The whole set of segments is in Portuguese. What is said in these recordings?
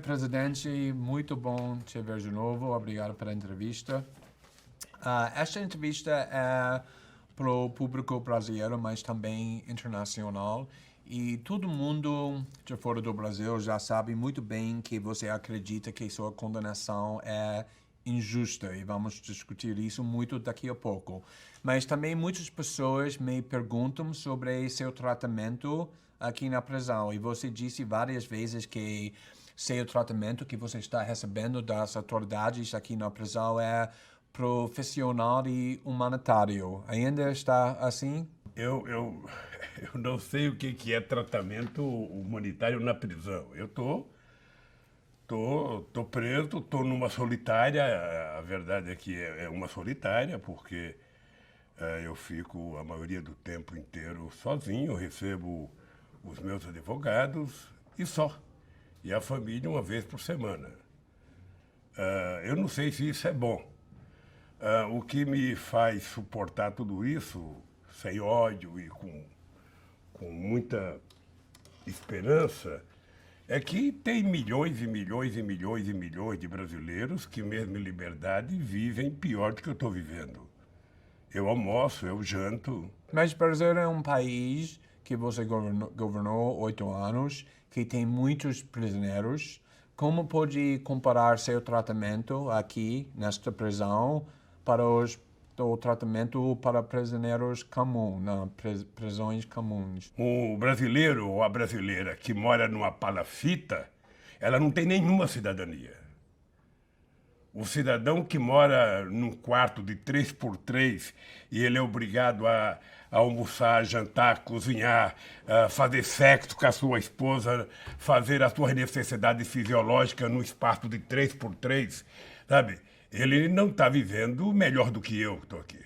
Presidente, muito bom te ver de novo. Obrigado pela entrevista. Esta entrevista é para o público brasileiro, mas também internacional. E todo mundo de fora do Brasil já sabe muito bem que você acredita que sua condenação é injusta. E vamos discutir isso muito daqui a pouco. Mas também muitas pessoas me perguntam sobre seu tratamento aqui na prisão. E você disse várias vezes que seu tratamento que você está recebendo das autoridades aqui na prisão é profissional e humanitário. Ainda está assim? Eu não sei o que é tratamento humanitário na prisão. Eu tô preso, tô numa solitária. A verdade é que é uma solitária, porque eu fico a maioria do tempo inteiro sozinho, eu recebo os meus advogados e só. E a família uma vez por semana. Eu não sei se isso é bom. O que me faz suportar tudo isso, sem ódio e com muita esperança, é que tem milhões e milhões e milhões e milhões de brasileiros que, mesmo em liberdade, vivem pior do que eu estou vivendo. Eu almoço, eu janto. Mas o Brasil é um país que você governou 8 anos, que tem muitos prisioneiros. Como pode comparar seu tratamento aqui, nesta prisão, para o tratamento para prisioneiros comuns, prisões comuns? O brasileiro ou a brasileira que mora numa palafita, ela não tem nenhuma cidadania. O cidadão que mora num quarto de 3x3 e ele é obrigado a almoçar, jantar, cozinhar, fazer sexo com a sua esposa, fazer as suas necessidades fisiológicas num espaço de 3x3, sabe? Ele não está vivendo melhor do que eu estou aqui.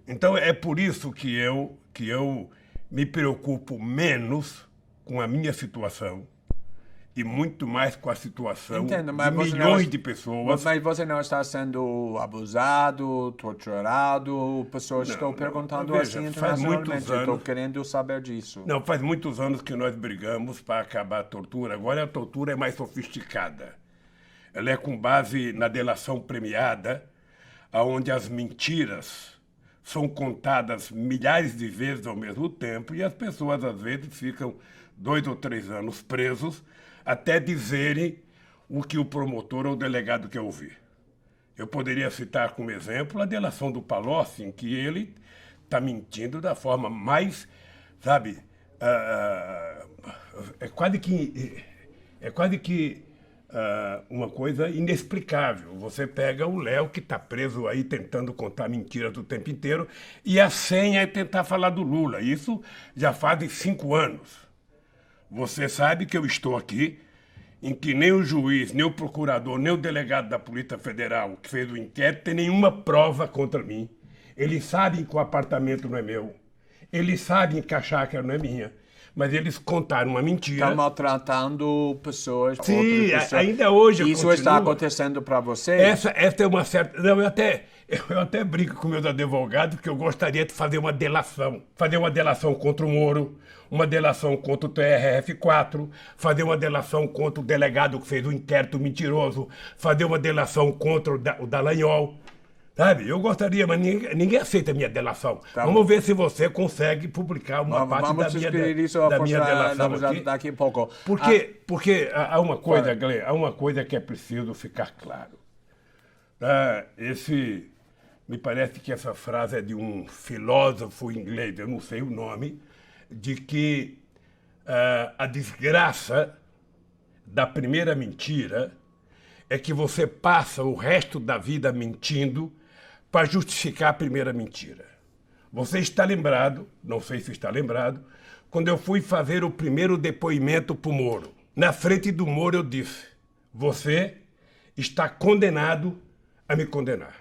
Então é por isso que eu me preocupo menos com a minha situação e muito mais com a situação de milhões de pessoas. Mas você não está sendo abusado, torturado? Pessoas estão perguntando veja, assim faz internacionalmente. muitos Estou anos, querendo saber disso. Não, faz muitos anos que nós brigamos para acabar a tortura. Agora a tortura é mais sofisticada. Ela é com base na delação premiada, onde as mentiras são contadas milhares de vezes ao mesmo tempo e as pessoas, às vezes, ficam 2 ou 3 anos presos até dizerem o que o promotor ou o delegado quer ouvir. Eu poderia citar como exemplo a delação do Palocci, em que ele está mentindo da forma mais, sabe, é quase que uma coisa inexplicável. Você pega o Léo, que está preso aí tentando contar mentiras o tempo inteiro, e a senha é tentar falar do Lula. Isso já faz 5 anos. Você sabe que eu estou aqui, em que nem o juiz, nem o procurador, nem o delegado da Polícia Federal que fez o inquérito tem nenhuma prova contra mim. Eles sabem que o apartamento não é meu. Eles sabem que a chácara não é minha. Mas eles contaram uma mentira. Estão maltratando pessoas. Sim, ainda hoje isso continua. está acontecendo para você? Essa é uma certa... Não, eu até brinco com meus advogados que eu gostaria de fazer uma delação. Fazer uma delação contra o Moro, uma delação contra o TRF4, fazer uma delação contra o delegado que fez o inquérito mentiroso, fazer uma delação contra o Dallagnol. Sabe, eu gostaria, mas ninguém aceita a minha delação. Tá. Vamos ver se você consegue publicar uma parte da minha delação aqui. Daqui a pouco. Porque há uma coisa, Glenn, há uma coisa que é preciso ficar claro. Me parece que essa frase é de um filósofo inglês, eu não sei o nome, de que a desgraça da primeira mentira é que você passa o resto da vida mentindo para justificar a primeira mentira. Você está lembrado, não sei se está lembrado, quando eu fui fazer o primeiro depoimento para o Moro. Na frente do Moro eu disse, você está condenado a me condenar.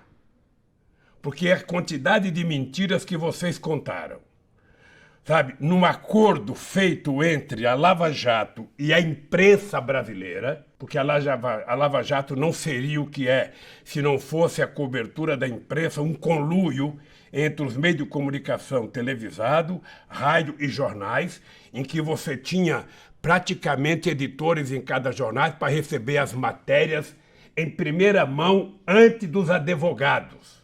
Porque é a quantidade de mentiras que vocês contaram. Sabe, num acordo feito entre a Lava Jato e a imprensa brasileira, porque a Lava Jato não seria o que é se não fosse a cobertura da imprensa, um conluio entre os meios de comunicação televisado, rádio e jornais, em que você tinha praticamente editores em cada jornal para receber as matérias em primeira mão antes dos advogados.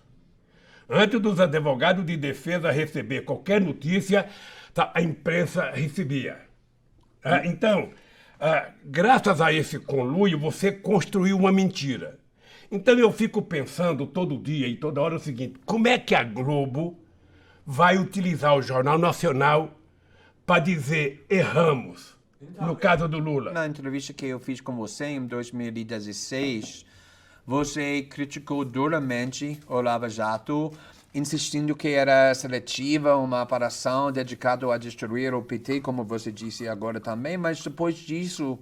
Antes dos advogados de defesa receber qualquer notícia, a imprensa recebia. Então, graças a esse conluio, você construiu uma mentira. Então eu fico pensando todo dia e toda hora o seguinte: como é que a Globo vai utilizar o Jornal Nacional para dizer erramos, no caso do Lula? Na entrevista que eu fiz com você em 2016, você criticou duramente o Lava Jato, insistindo que era seletiva, uma operação dedicada a destruir o PT, como você disse agora também, mas depois disso,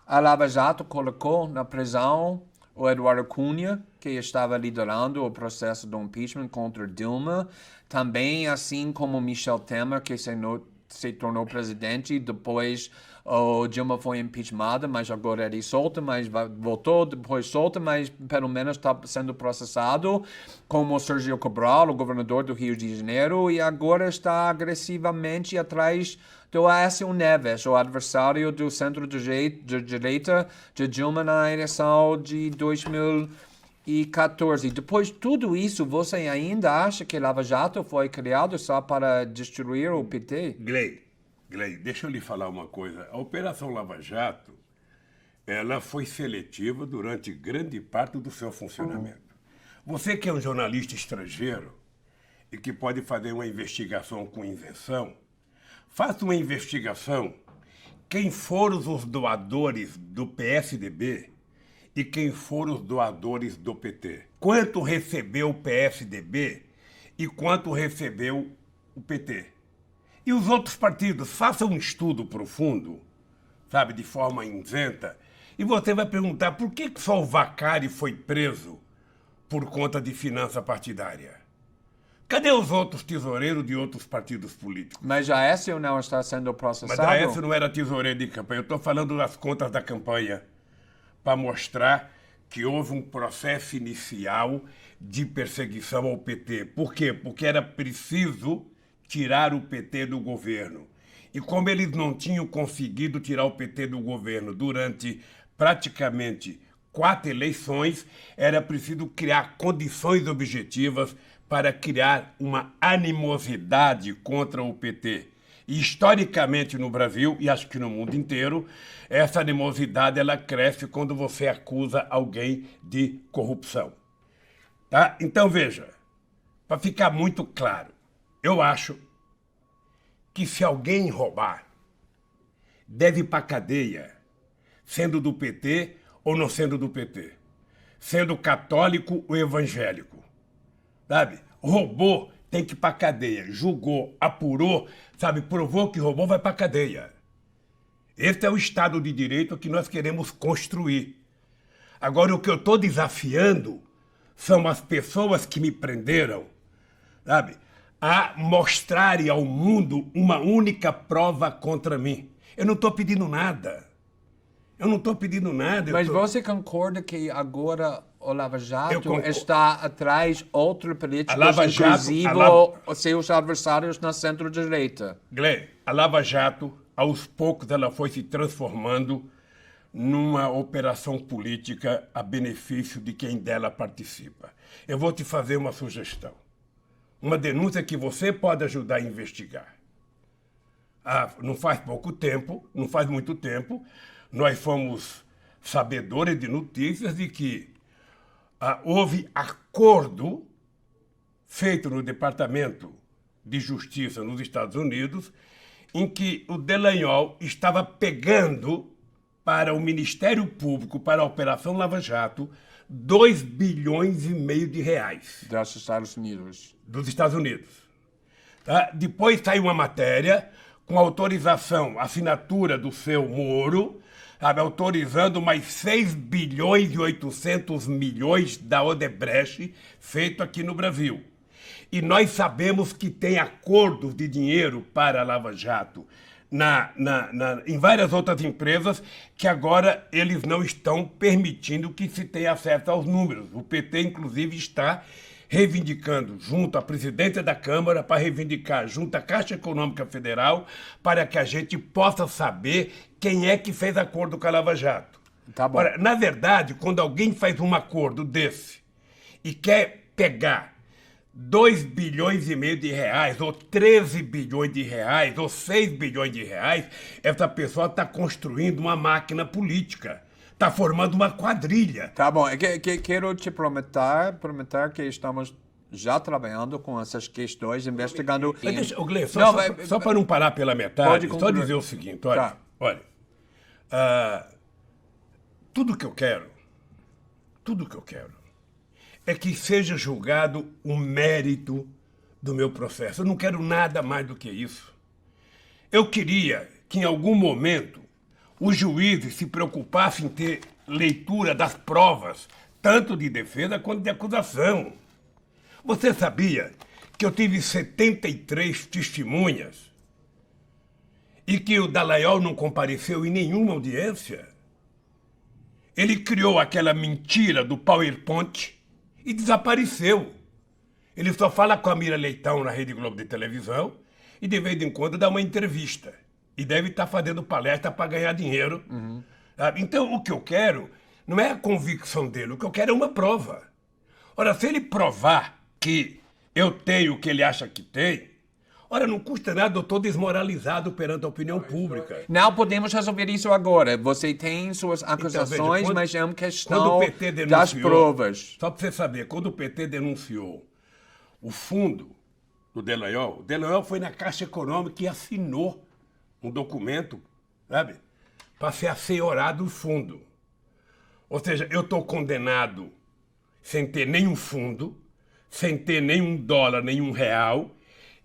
a Lava Jato colocou na prisão o Eduardo Cunha, que estava liderando o processo do impeachment contra Dilma, também assim como Michel Temer, que se tornou presidente, depois o Dilma foi impeachmentada, mas agora ele solta, mas voltou, depois solta, mas pelo menos está sendo processado, como o Sérgio Cabral, o governador do Rio de Janeiro, e agora está agressivamente atrás do Aécio Neves, o adversário do centro-direita de Dilma na eleição de 2014. Depois de tudo isso, você ainda acha que Lava Jato foi criado só para destruir o PT? Gley, deixa eu lhe falar uma coisa. A Operação Lava Jato, ela foi seletiva durante grande parte do seu funcionamento. Você que é um jornalista estrangeiro e que pode fazer uma investigação com isenção, faça uma investigação quem foram os doadores do PSDB e quem foram os doadores do PT. Quanto recebeu o PSDB e quanto recebeu o PT. E os outros partidos, façam um estudo profundo, sabe, de forma isenta, e você vai perguntar por que só o Vacari foi preso por conta de finança partidária. Cadê os outros tesoureiros de outros partidos políticos? Mas a Aécio não está sendo processado? Mas a Aécio não era tesoureiro de campanha. Eu estou falando das contas da campanha para mostrar que houve um processo inicial de perseguição ao PT. Por quê? Porque era preciso tirar o PT do governo. E como eles não tinham conseguido tirar o PT do governo durante praticamente 4 eleições, era preciso criar condições objetivas para criar uma animosidade contra o PT. E, historicamente no Brasil, e acho que no mundo inteiro, essa animosidade ela cresce quando você acusa alguém de corrupção. Tá? Então, veja, para ficar muito claro, eu acho que se alguém roubar, deve ir para a cadeia, sendo do PT ou não sendo do PT, sendo católico ou evangélico. Sabe? Roubou, tem que ir para a cadeia. Julgou, apurou, sabe? Provou que roubou, vai para a cadeia. Esse é o Estado de Direito que nós queremos construir. Agora, o que eu estou desafiando são as pessoas que me prenderam, sabe, a mostrarem ao mundo uma única prova contra mim. Eu não estou pedindo nada. Mas você concorda que agora o Lava Jato está atrás de outros políticos, inclusive os seus adversários na centro-direita? Gley, a Lava Jato, aos poucos, ela foi se transformando numa operação política a benefício de quem dela participa. Eu vou te fazer uma sugestão. Uma denúncia que você pode ajudar a investigar. Não faz muito tempo, nós fomos sabedores de notícias de que houve acordo feito no Departamento de Justiça nos Estados Unidos, em que o Dallagnol estava pegando para o Ministério Público, para a Operação Lava Jato, 2 bilhões e meio de reais. Dos Estados Unidos. Dos Estados Unidos. Tá? Depois saiu uma matéria com autorização, assinatura do seu Moro, sabe, autorizando mais 6 bilhões e 800 milhões da Odebrecht, feito aqui no Brasil. E nós sabemos que tem acordos de dinheiro para a Lava Jato em várias outras empresas que agora eles não estão permitindo que se tenha acesso aos números. O PT, inclusive, está reivindicando junto à presidência da Câmara, para reivindicar junto à Caixa Econômica Federal, para que a gente possa saber quem é que fez acordo com a Lava Jato. Tá bom. Ora, na verdade, quando alguém faz um acordo desse e quer pegar 2 bilhões e meio de reais, ou 13 bilhões de reais, ou 6 bilhões de reais, essa pessoa está construindo uma máquina política, está formando uma quadrilha. Tá bom, quero te prometer que estamos já trabalhando com essas questões, investigando... Mas deixa, Gleison, Não, só para não parar pela metade, Pode só concluir. dizer o seguinte, olha, Tá. olha, tudo que eu quero é que seja julgado o mérito do meu processo. Eu não quero nada mais do que isso. Eu queria que em algum momento os juízes se preocupassem em ter leitura das provas, tanto de defesa quanto de acusação. Você sabia que eu tive 73 testemunhas e que o Dallagnol não compareceu em nenhuma audiência? Ele criou aquela mentira do PowerPoint e desapareceu. Ele só fala com a Mira Leitão na Rede Globo de televisão e de vez em quando dá uma entrevista. E deve estar fazendo palestra para ganhar dinheiro. Sabe? Então, o que eu quero não é a convicção dele, o que eu quero é uma prova. Ora, se ele provar que eu tenho o que ele acha que tem, ora, não custa nada, eu estou desmoralizado perante a opinião pública. Não podemos resolver isso agora. Você tem suas acusações, quando- mas é uma Quando questão o PT das denunciou, provas. só para você saber, quando o PT denunciou o fundo do Dallagnol, o Dallagnol foi na Caixa Econômica e assinou um documento, sabe, para ser assenhorado o fundo. Ou seja, eu estou condenado sem ter nenhum fundo, sem ter nenhum dólar, nenhum real,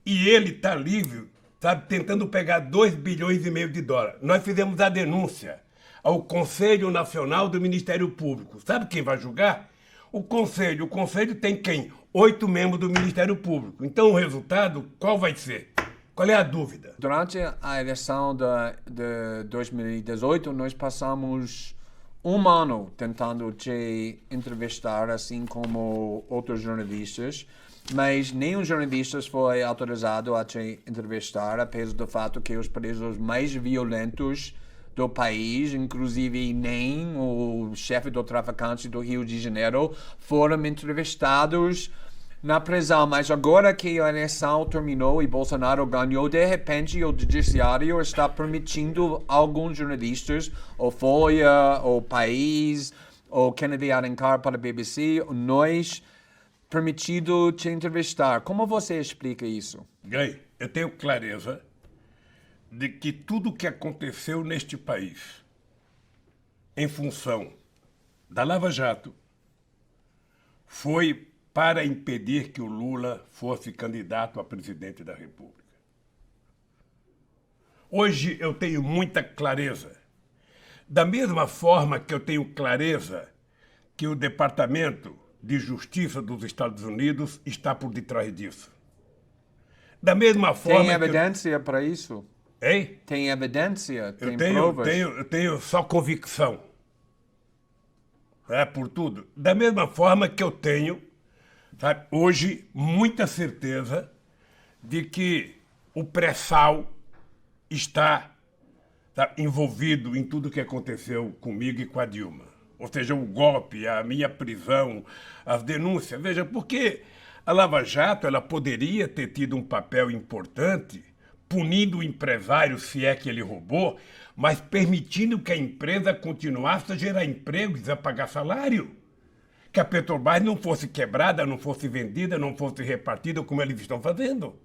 e ele está livre, sabe, tentando pegar 2 bilhões e meio de dólares. Nós fizemos a denúncia ao Conselho Nacional do Ministério Público. Sabe quem vai julgar? O Conselho. O Conselho tem quem? 8 membros do Ministério Público. Então o resultado, qual vai ser? Qual é a dúvida? Durante a eleição de 2018, nós passamos um ano tentando te entrevistar, assim como outros jornalistas, mas nenhum jornalista foi autorizado a te entrevistar, apesar do fato que os presos mais violentos do país, inclusive nem o chefe do traficante do Rio de Janeiro, foram entrevistados na prisão. Mas agora que a eleição terminou e Bolsonaro ganhou, de repente o judiciário está permitindo alguns jornalistas, o Folha, o País, o Kennedy Alencar para a BBC, nós permitido te entrevistar. Como você explica isso? Grey, eu tenho clareza de que tudo o que aconteceu neste país, em função da Lava Jato, foi para impedir que o Lula fosse candidato a presidente da República. Hoje eu tenho muita clareza. Da mesma forma que eu tenho clareza que o Departamento de Justiça dos Estados Unidos está por detrás disso. Da mesma forma Tem evidência para isso? Hein? Tem evidência? Tem Eu provas? tenho só convicção. É por tudo. Da mesma forma que eu tenho, sabe, hoje, muita certeza de que o pré-sal está, sabe, envolvido em tudo que aconteceu comigo e com a Dilma. Ou seja, o golpe, a minha prisão, as denúncias. Veja, porque a Lava Jato ela poderia ter tido um papel importante punindo o empresário se é que ele roubou, mas permitindo que a empresa continuasse a gerar empregos, a pagar salário. Que a Petrobras não fosse quebrada, não fosse vendida, não fosse repartida como eles estão fazendo.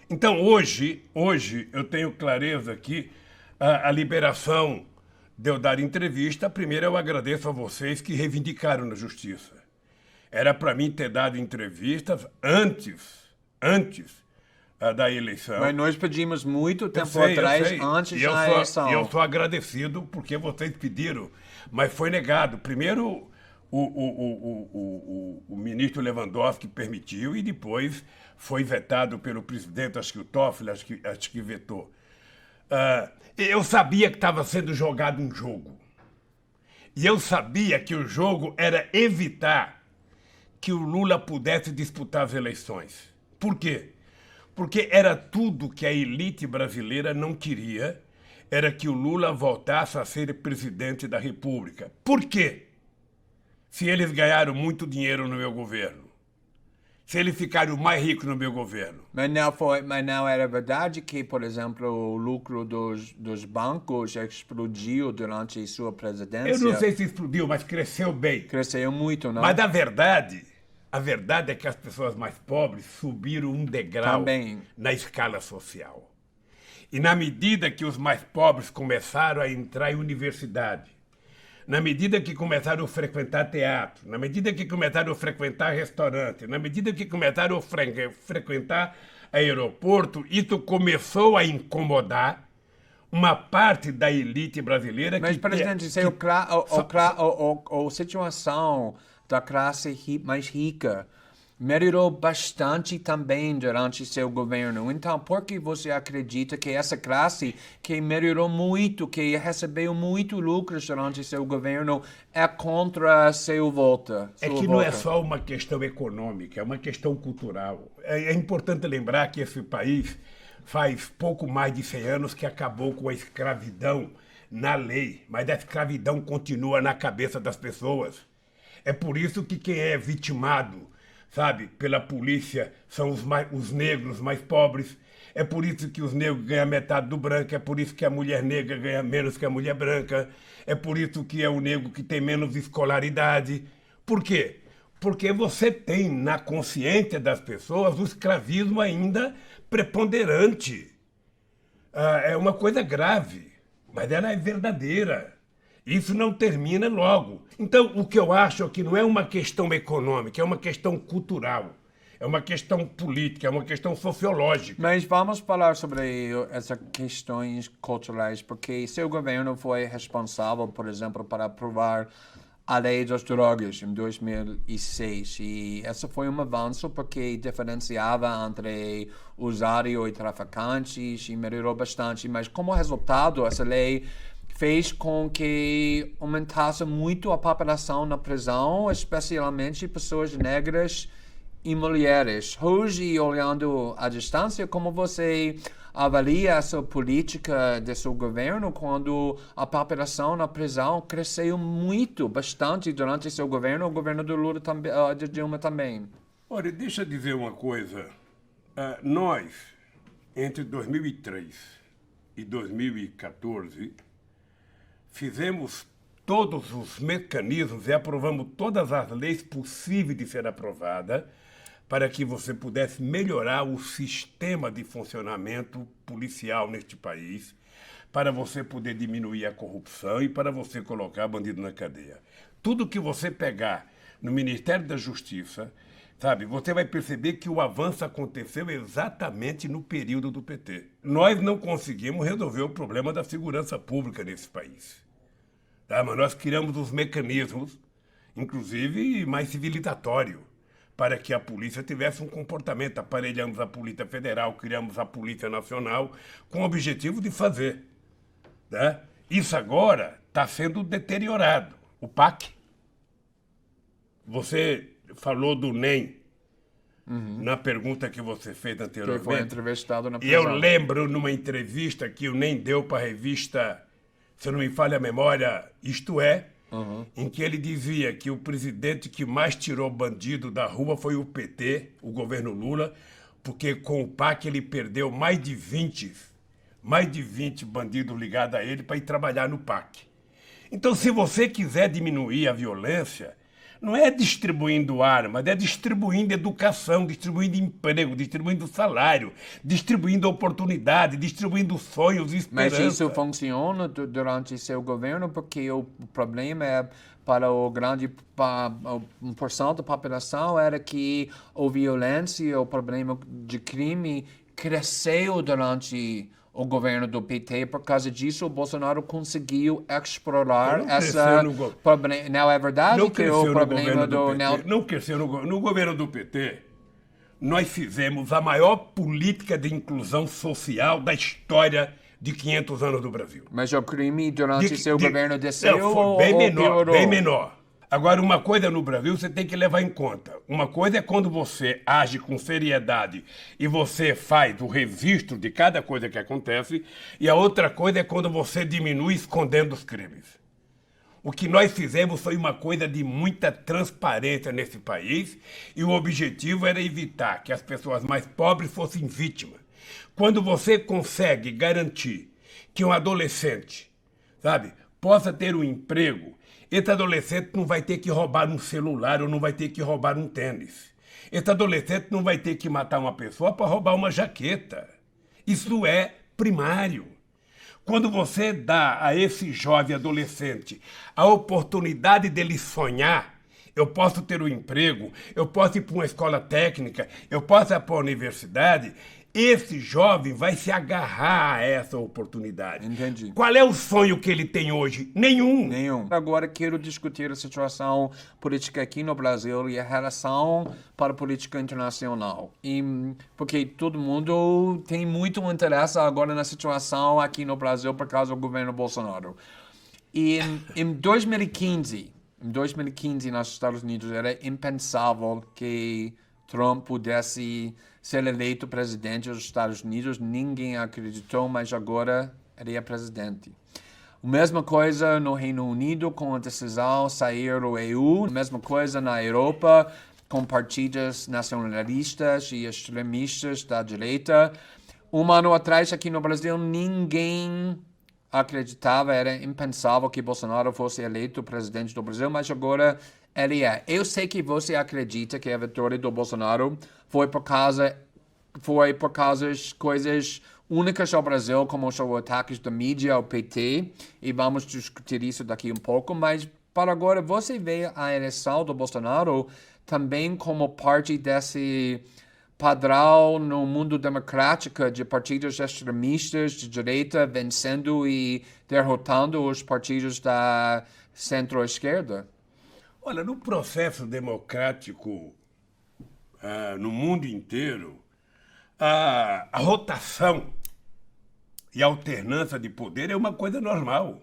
Então, hoje eu tenho clareza que a liberação de eu dar entrevista, primeiro eu agradeço a vocês que reivindicaram na justiça. Era para mim ter dado entrevistas antes da eleição. Mas nós pedimos muito tempo Eu sei. antes E eu da sou- eleição. E eu sou agradecido porque vocês pediram, mas foi negado. Primeiro o ministro Lewandowski permitiu e depois foi vetado pelo presidente, acho que o Toffoli, acho que vetou. Eu sabia que estava sendo jogado um jogo. E eu sabia que o jogo era evitar que o Lula pudesse disputar as eleições. Por quê? Porque era tudo que a elite brasileira não queria, era que o Lula voltasse a ser presidente da República. Por quê? Se eles ganharam muito dinheiro no meu governo, se eles ficaram mais ricos no meu governo. Mas não era verdade que, por exemplo, o lucro dos bancos explodiu durante sua presidência? Eu não sei se explodiu, mas cresceu bem. Cresceu muito, não? Mas a verdade é que as pessoas mais pobres subiram um degrau Também. na escala social. E na medida que os mais pobres começaram a entrar em universidade, na medida que começaram a frequentar teatro, na medida que começaram a frequentar restaurante, na medida que começaram a frequentar aeroporto, isso começou a incomodar uma parte da elite brasileira. Mas, presidente, a situação da classe mais rica melhorou bastante também durante seu governo. Então, por que você acredita que essa classe que melhorou muito, que recebeu muito lucros durante seu governo, é contra seu voto? É que não é só uma questão econômica, é uma questão cultural. É importante lembrar que esse país faz pouco mais de 100 anos que acabou com a escravidão na lei, mas a escravidão continua na cabeça das pessoas. É por isso que quem é vitimado, sabe, pela polícia são os negros mais pobres. É por isso que os negros ganham metade do branco, é por isso que a mulher negra ganha menos que a mulher branca, é por isso que é o negro que tem menos escolaridade. Por quê? Porque você tem na consciência das pessoas o escravismo ainda preponderante. É uma coisa grave, mas ela é verdadeira. Isso não termina logo. Então, o que eu acho é que não é uma questão econômica, é uma questão cultural, é uma questão política, é uma questão sociológica. Mas vamos falar sobre essas questões culturais, porque seu governo foi responsável, por exemplo, para aprovar a lei das drogas em 2006. E esse foi um avanço porque diferenciava entre usuário e traficantes e melhorou bastante. Mas como resultado, essa lei fez com que aumentasse muito a população na prisão, especialmente pessoas negras e mulheres. Hoje, olhando à distância, como você avalia essa política de seu governo quando a população na prisão cresceu muito, bastante durante seu governo, o governo do Lula também, de Dilma também? Olha, deixa eu dizer uma coisa. Nós, entre 2003 e 2014, fizemos todos os mecanismos e aprovamos todas as leis possíveis de ser aprovadas para que você pudesse melhorar o sistema de funcionamento policial neste país, para você poder diminuir a corrupção e para você colocar bandido na cadeia. Tudo que você pegar no Ministério da Justiça, sabe, você vai perceber que o avanço aconteceu exatamente no período do PT. Nós não conseguimos resolver o problema da segurança pública nesse país. Tá? Mas nós criamos os mecanismos, inclusive mais civilizatório, para que a polícia tivesse um comportamento. Aparelhamos a Polícia Federal, criamos a Polícia Nacional, com o objetivo de fazer. Tá? Isso agora está sendo deteriorado. O PAC. Você falou do NEM na pergunta que você fez anteriormente. Que foi entrevistado na E prisão. eu lembro numa entrevista que o NEM deu para a revista, se não me falha a memória, Isto É, em que ele dizia que o presidente que mais tirou bandido da rua foi o PT, o governo Lula, porque com o PAC ele perdeu mais de 20 bandidos ligados a ele para ir trabalhar no PAC. Então, se você quiser diminuir a violência, não é distribuindo armas, é distribuindo educação, distribuindo emprego, distribuindo salário, distribuindo oportunidade, distribuindo sonhos e esperança. Mas isso funciona durante seu governo porque o problema é para o grande porção da população era que a violência, o problema de crime cresceu durante o governo do PT. Por causa disso, o Bolsonaro conseguiu explorar essa problema. Não é verdade não que o problema do PT, não cresceu no governo do PT. Nós fizemos a maior política de inclusão social da história de 500 anos do Brasil. Mas o crime durante seu governo desceu foi ou bem menor, piorou? bem menor. Agora, uma coisa no Brasil você tem que levar em conta. Uma coisa é quando você age com seriedade e você faz o registro de cada coisa que acontece, e a outra coisa é quando você diminui escondendo os crimes. O que nós fizemos foi uma coisa de muita transparência nesse país, e o objetivo era evitar que as pessoas mais pobres fossem vítimas. Quando você consegue garantir que um adolescente, sabe, possa ter um emprego, esse adolescente não vai ter que roubar um celular ou não vai ter que roubar um tênis. Esse adolescente não vai ter que matar uma pessoa para roubar uma jaqueta. Isso é primário. Quando você dá a esse jovem adolescente a oportunidade dele sonhar, eu posso ter um emprego, eu posso ir para uma escola técnica, eu posso ir para a universidade, esse jovem vai se agarrar a essa oportunidade. Entendi. Qual é o sonho que ele tem hoje? Nenhum. Nenhum. Agora quero discutir a situação política aqui no Brasil e a relação para a política internacional. Porque todo mundo tem muito interesse agora na situação aqui no Brasil por causa do governo Bolsonaro. E em 2015, nos Estados Unidos, era impensável que Trump pudesse ser eleito presidente dos Estados Unidos. Ninguém acreditou, mas agora ele é presidente. A mesma coisa no Reino Unido, com a decisão de sair do EU. A mesma coisa na Europa, com partidos nacionalistas e extremistas da direita. Um ano atrás, aqui no Brasil, ninguém acreditava, era impensável que Bolsonaro fosse eleito presidente do Brasil, mas agora ele é. Eu sei que você acredita que a vitória do Bolsonaro foi por causa de coisas únicas ao Brasil, como os ataques da mídia ao PT, e vamos discutir isso daqui um pouco, mas para agora você vê a eleição do Bolsonaro também como parte desse padrão no mundo democrático de partidos extremistas de direita vencendo e derrotando os partidos da centro-esquerda? Olha, no processo democrático no mundo inteiro, a rotação e a alternância de poder é uma coisa normal.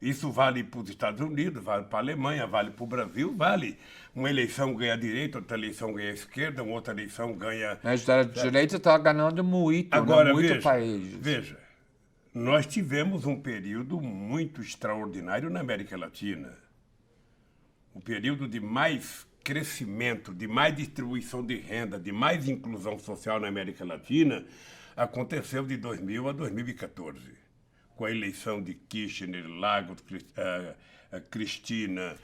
Isso vale para os Estados Unidos, vale para a Alemanha, vale para o Brasil, vale. Uma eleição ganha a direita, outra eleição ganha a esquerda, uma outra eleição ganha... Mas a direita está ganhando muito, agora, muito países. Veja, nós tivemos um período muito extraordinário na América Latina. Um período de mais crescimento, de mais distribuição de renda, de mais inclusão social na América Latina, aconteceu de 2000 a 2014. Com a eleição de Kirchner, Lagos, Cristina,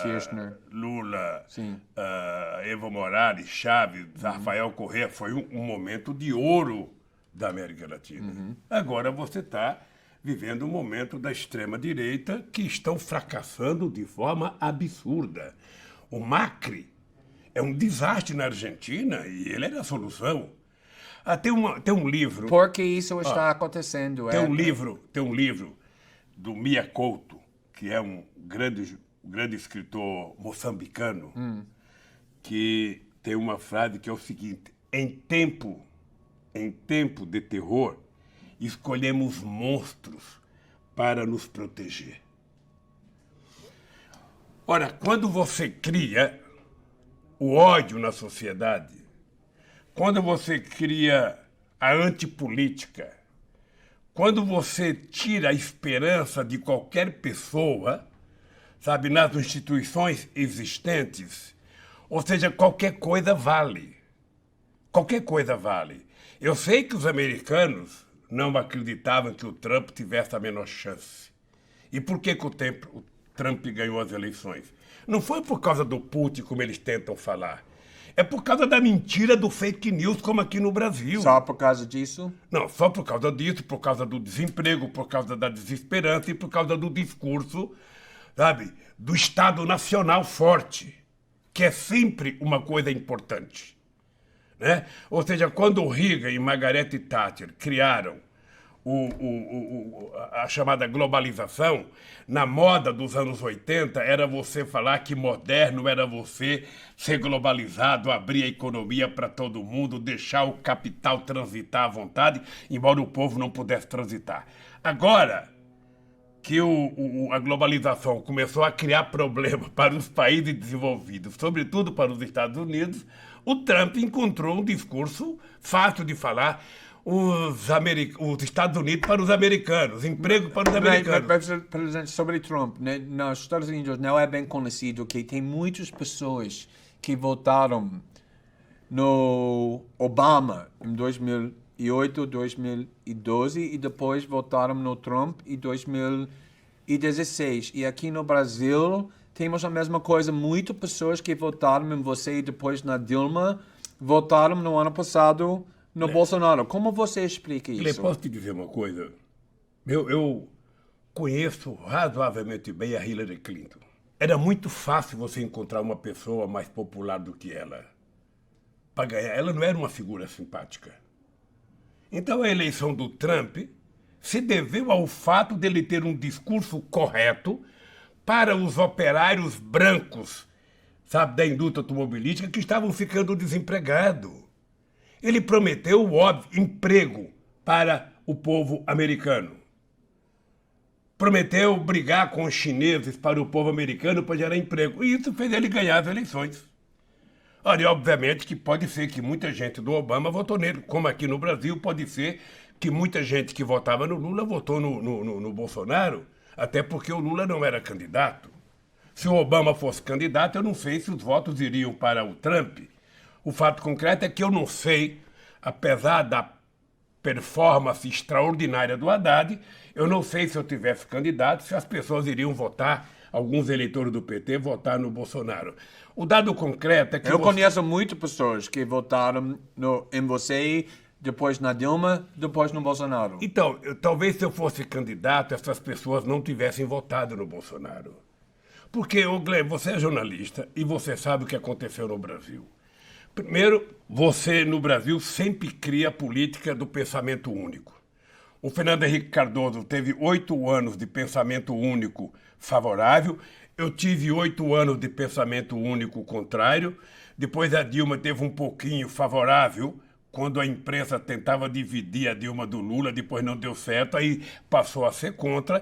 Kirchner, Lula, Evo Morales, Chaves, Rafael Correa, foi um momento de ouro da América Latina. Agora você está vivendo um momento da extrema-direita que estão fracassando de forma absurda. O Macri é um desastre na Argentina e ele era a solução. Tem um livro... Por que isso está acontecendo? Tem um livro do Mia Couto, que é um grande escritor moçambicano, que tem uma frase que é o seguinte: em tempo de terror, escolhemos monstros para nos proteger. Ora, quando você cria o ódio na sociedade, quando você cria a antipolítica, quando você tira a esperança de qualquer pessoa, sabe, nas instituições existentes, ou seja, qualquer coisa vale. Qualquer coisa vale. Eu sei que os americanos não acreditavam que o Trump tivesse a menor chance. E por que o Trump ganhou as eleições? Não foi por causa do Putin, como eles tentam falar. É por causa da mentira do fake news, como aqui no Brasil. Só por causa disso? Não, só por causa disso, por causa do desemprego, por causa da desesperança e por causa do discurso, sabe, do Estado Nacional forte, que é sempre uma coisa importante. Né? Ou seja, quando o Reagan e Margaret Thatcher criaram a chamada globalização, na moda dos anos 80, era você falar que moderno era você ser globalizado, abrir a economia para todo mundo, deixar o capital transitar à vontade, embora o povo não pudesse transitar. Agora, que a globalização começou a criar problemas para os países desenvolvidos, sobretudo para os Estados Unidos, o Trump encontrou um discurso fácil de falar. Os Estados Unidos para os americanos, emprego para os americanos. Mas, presidente, sobre Trump, né, nos Estados Unidos não é bem conhecido que tem muitas pessoas que votaram no Obama em 2008, 2012 e depois votaram no Trump em 2016. E aqui no Brasil temos a mesma coisa. Muitas pessoas que votaram em você e depois na Dilma votaram no ano passado no Bolsonaro. Como você explica isso? Posso te dizer uma coisa? Eu conheço razoavelmente bem a Hillary Clinton. Era muito fácil você encontrar uma pessoa mais popular do que ela. Para ganhar, ela não era uma figura simpática. Então a eleição do Trump se deveu ao fato dele ter um discurso correto para os operários brancos, sabe, da indústria automobilística que estavam ficando desempregados. Ele prometeu o óbvio emprego para o povo americano. Prometeu brigar com os chineses para o povo americano para gerar emprego. E isso fez ele ganhar as eleições. Olha, obviamente que pode ser que muita gente do Obama votou nele, como aqui no Brasil pode ser que muita gente que votava no Lula votou no Bolsonaro, até porque o Lula não era candidato. Se o Obama fosse candidato, eu não sei se os votos iriam para o Trump. O fato concreto é que eu não sei, apesar da performance extraordinária do Haddad, eu não sei se eu tivesse candidato, se as pessoas iriam votar, alguns eleitores do PT, votar no Bolsonaro. O dado concreto é que... Eu conheço muitas pessoas que votaram em você, depois na Dilma, depois no Bolsonaro. Então, talvez se eu fosse candidato, essas pessoas não tivessem votado no Bolsonaro. Porque, Glenn, você é jornalista e você sabe o que aconteceu no Brasil. Primeiro, você no Brasil sempre cria a política do pensamento único. O Fernando Henrique Cardoso teve 8 anos de pensamento único favorável, eu tive 8 anos de pensamento único contrário, depois a Dilma teve um pouquinho favorável, quando a imprensa tentava dividir a Dilma do Lula, depois não deu certo, aí passou a ser contra.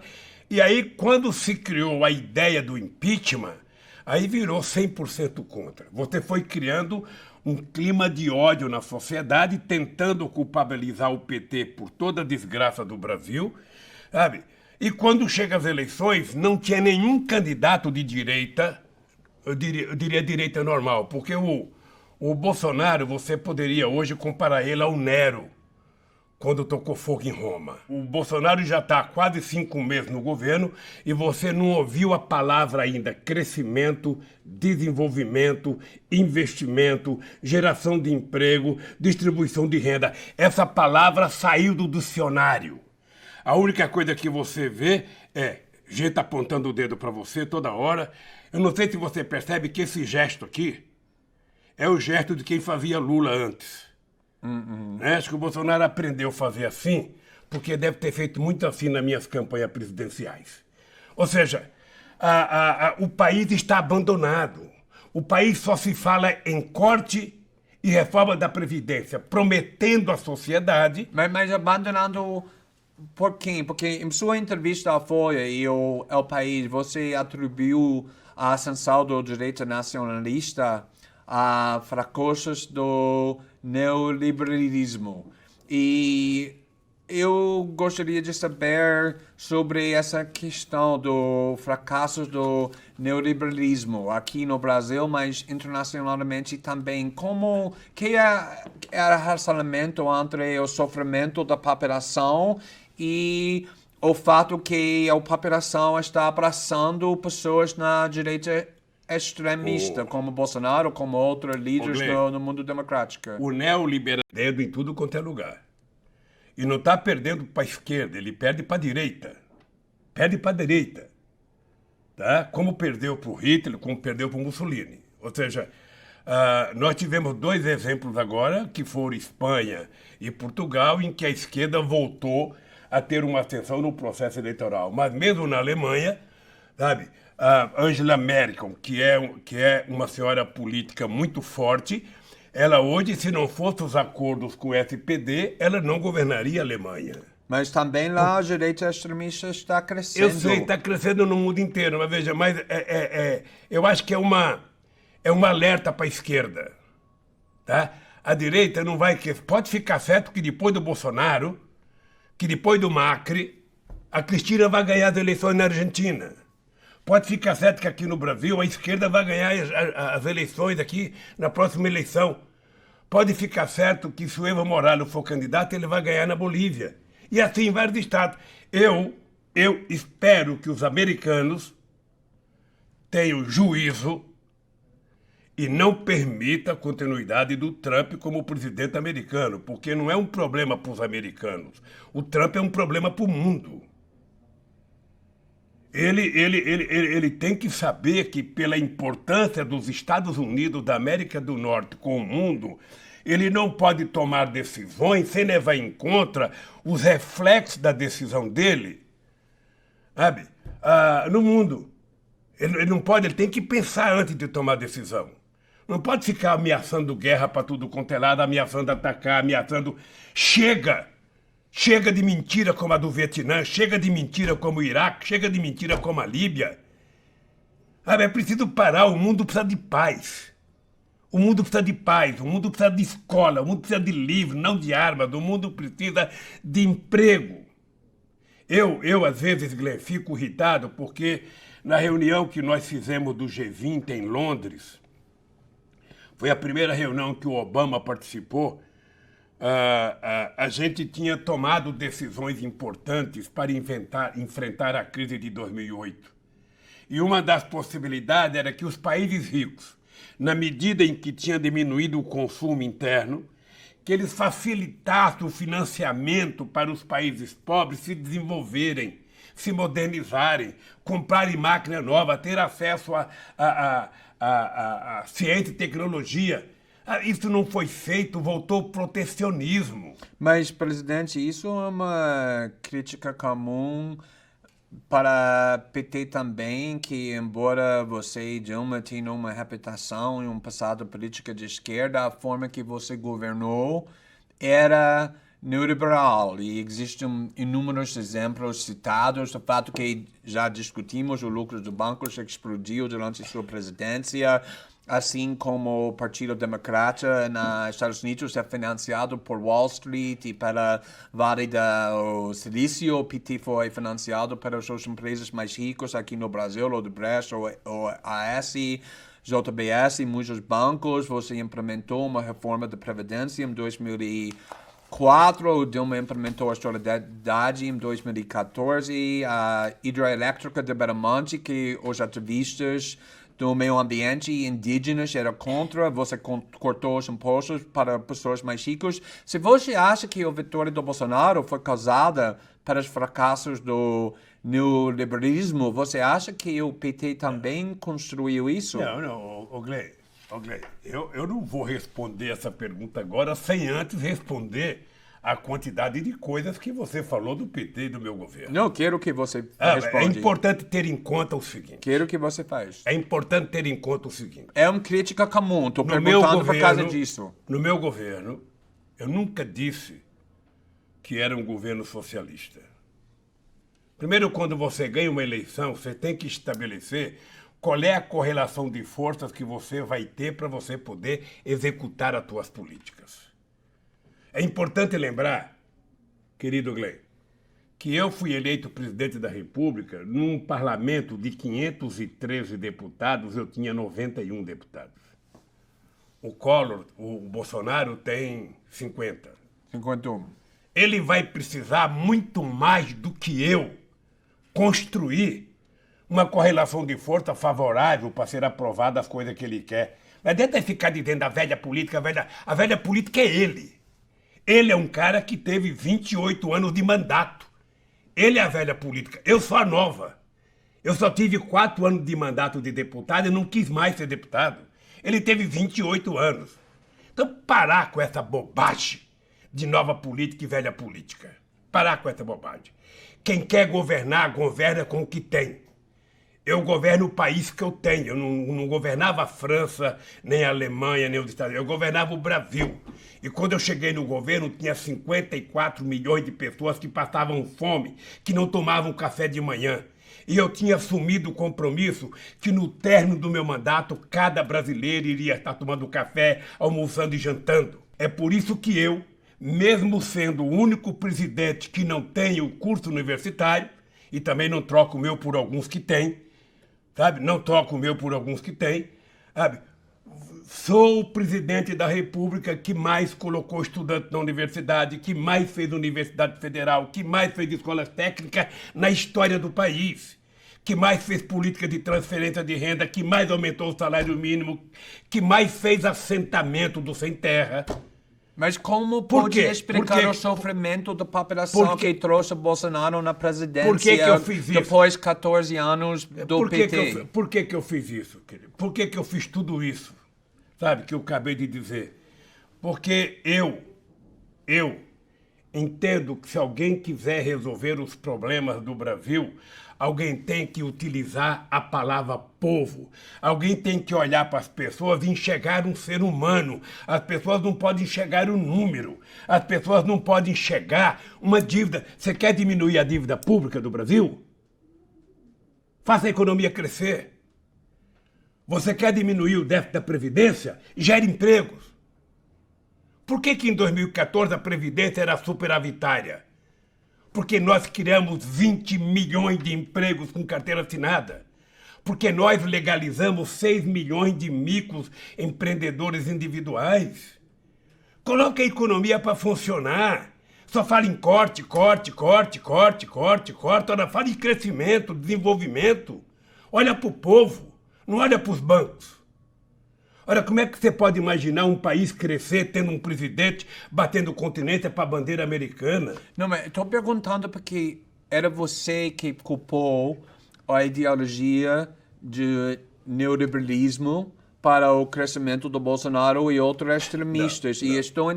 E aí, quando se criou a ideia do impeachment, aí virou 100% contra. Você foi criando um clima de ódio na sociedade, tentando culpabilizar o PT por toda a desgraça do Brasil, sabe? E quando chega as eleições, não tinha nenhum candidato de direita, eu diria direita normal, porque o Bolsonaro, você poderia hoje comparar ele ao Nero, quando tocou fogo em Roma. O Bolsonaro já está há quase 5 meses no governo e você não ouviu a palavra ainda crescimento, desenvolvimento, investimento, geração de emprego, distribuição de renda. Essa palavra saiu do dicionário. A única coisa que você vê é gente apontando o dedo para você toda hora. Eu não sei se você percebe que esse gesto aqui é o gesto de quem fazia Lula antes. Acho que o Bolsonaro aprendeu a fazer assim, porque deve ter feito muito assim nas minhas campanhas presidenciais. Ou seja, o país está abandonado. O país só se fala em corte e reforma da Previdência, prometendo à sociedade... Mas abandonando por quem? Porque em sua entrevista à Folha e ao País, você atribuiu a ascensão do direito nacionalista a fracassos do neoliberalismo. E eu gostaria de saber sobre essa questão do fracasso do neoliberalismo aqui no Brasil, mas internacionalmente também. Como que é o relacionamento entre o sofrimento da população e o fato que a população está abraçando pessoas na direita extremista, como Bolsonaro, como outros líderes no mundo democrático? O neoliberalismo perdendo em tudo quanto é lugar. E não está perdendo para a esquerda, ele perde para a direita. Perde para a direita. Tá? Como perdeu para o Hitler, como perdeu para o Mussolini. Ou seja, nós tivemos 2 exemplos agora, que foram Espanha e Portugal, em que a esquerda voltou a ter uma ascensão no processo eleitoral. Mas mesmo na Alemanha, sabe, a Angela Merkel, que é uma senhora política muito forte, ela hoje, se não fossem os acordos com o SPD, ela não governaria a Alemanha. Mas também lá a direita extremista está crescendo. Eu sei, está crescendo no mundo inteiro, mas veja, eu acho que é um alerta para a esquerda. Tá? A direita não vai... Pode ficar certo que depois do Bolsonaro, que depois do Macri, a Cristina vai ganhar as eleições na Argentina. Pode ficar certo que aqui no Brasil a esquerda vai ganhar as eleições aqui na próxima eleição. Pode ficar certo que se o Evo Morales for candidato, ele vai ganhar na Bolívia. E assim em vários estados. Eu espero que os americanos tenham juízo e não permita a continuidade do Trump como presidente americano, porque não é um problema para os americanos. O Trump é um problema para o mundo. Ele tem que saber que, pela importância dos Estados Unidos da América do Norte com o mundo, ele não pode tomar decisões sem levar em conta os reflexos da decisão dele, sabe? No mundo. Ele não pode, ele tem que pensar antes de tomar decisão. Não pode ficar ameaçando guerra para tudo quanto é lado, ameaçando atacar, ameaçando... Chega! Chega de mentira como a do Vietnã, chega de mentira como o Iraque, chega de mentira como a Líbia. É preciso parar, o mundo precisa de paz. O mundo precisa de paz, o mundo precisa de escola, o mundo precisa de livro, não de armas, o mundo precisa de emprego. Eu às vezes, Glenn, fico irritado porque na reunião que nós fizemos do G20 em Londres, foi a primeira reunião que o Obama participou, a gente tinha tomado decisões importantes para enfrentar a crise de 2008. E uma das possibilidades era que os países ricos, na medida em que tinha diminuído o consumo interno, que eles facilitassem o financiamento para os países pobres se desenvolverem, se modernizarem, comprarem máquina nova, ter acesso a ciência e tecnologia. Isso não foi feito, voltou o protecionismo. Mas, presidente, isso é uma crítica comum para PT também, que embora você e Dilma tenham uma reputação e um passado político de esquerda, a forma que você governou era neoliberal e existem inúmeros exemplos citados do fato que já discutimos o lucro do banco que explodiu durante sua presidência, assim como o Partido Democrata nos Estados Unidos é financiado por Wall Street e pela Vale do Silício. O PT foi financiado pelas suas empresas mais ricas aqui no Brasil, Odebrecht, o AS, JBS e muitos bancos. Você implementou uma reforma da Previdência em 2004, o Dilma implementou a solidariedade em 2014, a hidroelétrica de Beramonte, que os ativistas do meio ambiente e indígenas era contra, você cortou os impostos para pessoas mais ricas. Se você acha que a vitória do Bolsonaro foi causada pelos fracassos do neoliberalismo, você acha que o PT também construiu isso? Não, Glenn, eu não vou responder essa pergunta agora sem antes responder a quantidade de coisas que você falou do PT e do meu governo. Não, quero que você responda. É importante ter em conta o seguinte. Quero que você faz. É importante ter em conta o seguinte. É uma crítica comum, estou perguntando por causa disso. No meu governo, eu nunca disse que era um governo socialista. Primeiro, quando você ganha uma eleição, você tem que estabelecer qual é a correlação de forças que você vai ter para você poder executar as suas políticas. É importante lembrar, querido Glenn, que eu fui eleito presidente da República num parlamento de 513 deputados, eu tinha 91 deputados. O Bolsonaro tem 50. 51. Ele vai precisar muito mais do que eu construir uma correlação de força favorável para ser aprovada as coisas que ele quer. Não adianta ficar dizendo a velha política, a velha política é ele. Ele é um cara que teve 28 anos de mandato. Ele é a velha política. Eu sou a nova. Eu só tive 4 anos de mandato de deputado e não quis mais ser deputado. Ele teve 28 anos. Então, parar com essa bobagem de nova política e velha política. Parar com essa bobagem. Quem quer governar, governa com o que tem. Eu governo o país que eu tenho. Eu não governava a França, nem a Alemanha, nem os Estados Unidos. Eu governava o Brasil. E quando eu cheguei no governo, tinha 54 milhões de pessoas que passavam fome, que não tomavam café de manhã. E eu tinha assumido o compromisso que no término do meu mandato, cada brasileiro iria estar tomando café, almoçando e jantando. É por isso que eu, mesmo sendo o único presidente que não tem o curso universitário, e também não troco o meu por alguns que têm, sabe? Não troco o meu por alguns que têm, sabe? Sou o presidente da República que mais colocou estudante na universidade, que mais fez universidade federal, que mais fez escolas técnicas na história do país, que mais fez política de transferência de renda, que mais aumentou o salário mínimo, que mais fez assentamento do sem terra. Mas como Por pode quê? explicar o sofrimento da população que trouxe Bolsonaro na presidência Por que eu fiz isso? depois de 14 anos do PT? Por que eu fiz isso, querido? Por que eu fiz tudo isso? Sabe, que eu acabei de dizer? Porque eu entendo que se alguém quiser resolver os problemas do Brasil, alguém tem que utilizar a palavra povo. Alguém tem que olhar para as pessoas e enxergar um ser humano. As pessoas não podem enxergar um número. As pessoas não podem enxergar uma dívida. Você quer diminuir a dívida pública do Brasil? Faça a economia crescer. Você quer diminuir o déficit da Previdência? Gere empregos. Por que em 2014 a Previdência era superavitária? Porque nós criamos 20 milhões de empregos com carteira assinada. Porque nós legalizamos 6 milhões de microempreendedores individuais. Coloque a economia para funcionar. Só fala em corte. Ora, fala em crescimento, desenvolvimento. Olha para o povo, não olha para os bancos. Ora, como é que você pode imaginar um país crescer tendo um presidente batendo continência para a bandeira americana? Não, mas estou perguntando porque era você que culpou a ideologia de neoliberalismo para o crescimento do Bolsonaro e outros extremistas. E estou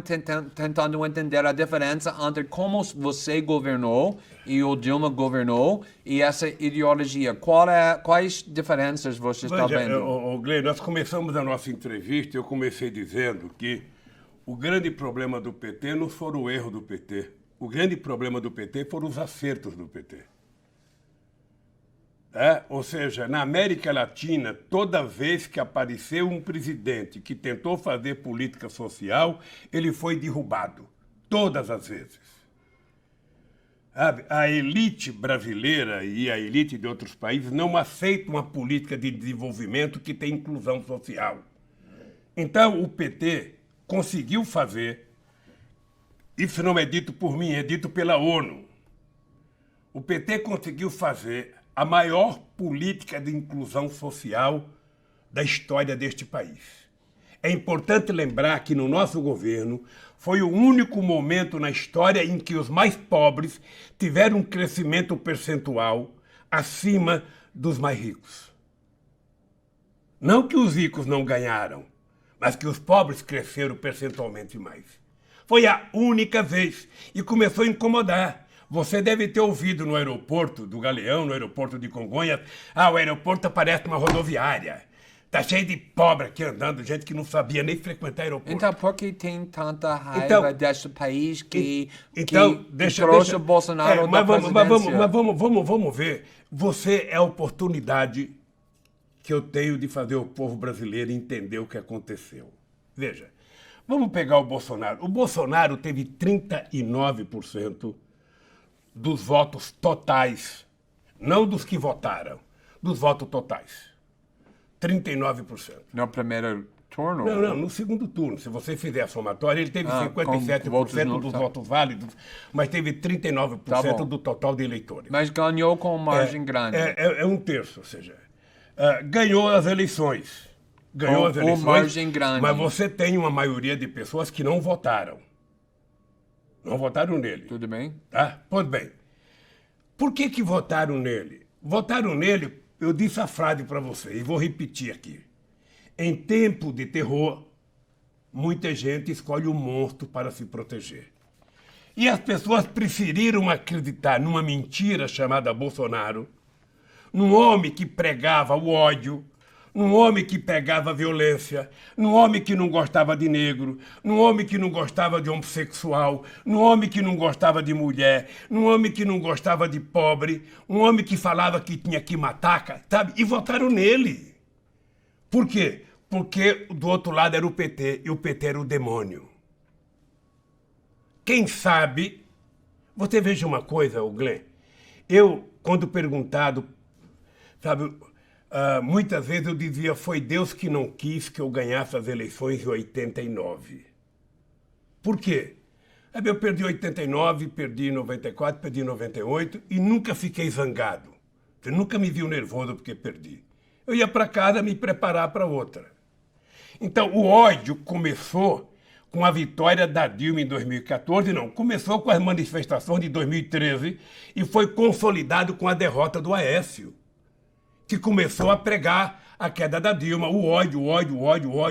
tentando entender a diferença entre como você governou e o Dilma governou e essa ideologia. Quais diferenças você está vendo? Glenn, nós começamos a nossa entrevista, eu comecei dizendo que o grande problema do PT não foram o erro do PT. O grande problema do PT foram os acertos do PT. Ou seja, na América Latina, toda vez que apareceu um presidente que tentou fazer política social, ele foi derrubado. Todas as vezes. A elite brasileira e a elite de outros países não aceitam uma política de desenvolvimento que tem inclusão social. Então, o PT conseguiu fazer, isso não é dito por mim, é dito pela ONU. O PT conseguiu fazer a maior política de inclusão social da história deste país. É importante lembrar que no nosso governo foi o único momento na história em que os mais pobres tiveram um crescimento percentual acima dos mais ricos. Não que os ricos não ganharam, mas que os pobres cresceram percentualmente mais. Foi a única vez e começou a incomodar. Você deve ter ouvido no aeroporto do Galeão, no aeroporto de Congonhas, o aeroporto parece uma rodoviária. Tá cheio de pobre aqui andando, gente que não sabia nem frequentar aeroporto. Então, por que tem tanta raiva deste país que deixa o Bolsonaro da presidência? Mas vamos ver. Você é a oportunidade que eu tenho de fazer o povo brasileiro entender o que aconteceu. Veja, vamos pegar o Bolsonaro. O Bolsonaro teve 39% dos votos totais, não dos que votaram, dos votos totais. 39%. No primeiro turno? Não, no segundo turno. Se você fizer a somatória, ele teve 57% dos votos válidos, mas teve 39% do total de eleitores. Mas ganhou com margem grande. É um terço, ou seja, ganhou as eleições. Com margem grande. Mas você tem uma maioria de pessoas que não votaram. Não votaram nele. Tudo bem? Tá? Pois bem. Por que votaram nele? Votaram nele, eu disse a frase para você, e vou repetir aqui. Em tempo de terror, muita gente escolhe um monstro para se proteger. E as pessoas preferiram acreditar numa mentira chamada Bolsonaro num homem que pregava o ódio, num homem que pregava a violência, num homem que não gostava de negro, num homem que não gostava de homossexual, num homem que não gostava de mulher, num homem que não gostava de pobre, um homem que falava que tinha que matar, sabe? E votaram nele. Por quê? Porque do outro lado era o PT, e o PT era o demônio. Quem sabe... Você veja uma coisa, Glenn. Eu, quando perguntado, sabe... muitas vezes eu dizia, foi Deus que não quis que eu ganhasse as eleições em 89. Por quê? Eu perdi em 89, perdi em 94, perdi em 98 e nunca fiquei zangado. Você nunca me viu nervoso porque perdi. Eu ia para casa me preparar para outra. Então, o ódio começou com a vitória da Dilma em 2014, não. Começou com as manifestações de 2013 e foi consolidado com a derrota do Aécio, que começou a pregar a queda da Dilma, o ódio.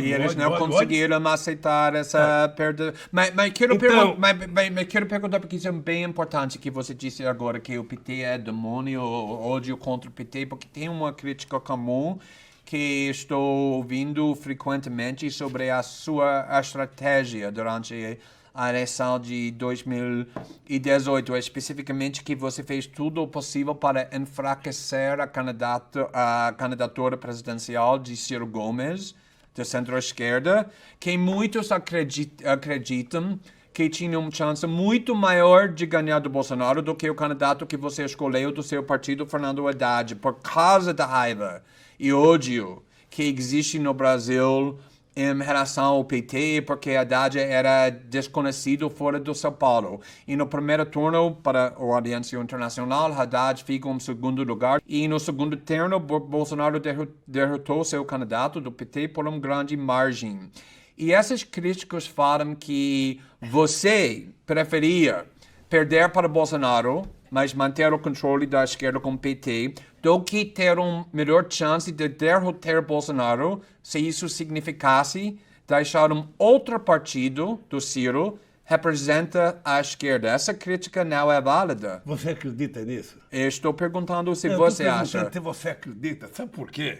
E eles não conseguiram aceitar essa perda. Mas quero perguntar, porque isso é bem importante que você disse agora, que o PT é demônio, ódio contra o PT, porque tem uma crítica comum que estou ouvindo frequentemente sobre a sua estratégia durante a eleição de 2018, especificamente que você fez tudo o possível para enfraquecer a candidatura presidencial de Ciro Gomes, da centro-esquerda, que muitos acreditam que tinha uma chance muito maior de ganhar do Bolsonaro do que o candidato que você escolheu do seu partido, Fernando Haddad, por causa da raiva e ódio que existe no Brasil em relação ao PT, porque Haddad era desconhecido fora do São Paulo. E no primeiro turno, para a audiência internacional, Haddad fica em segundo lugar. E no segundo turno, Bolsonaro derrotou seu candidato do PT por uma grande margem. E esses críticos falam que você preferia perder para Bolsonaro, mas manter o controle da esquerda com o PT, do que ter uma melhor chance de derrotar Bolsonaro, se isso significasse deixar um outro partido do Ciro representa a esquerda. Essa crítica não é válida. Você acredita nisso? Eu estou perguntando se você acha. Se você acredita. Sabe por quê?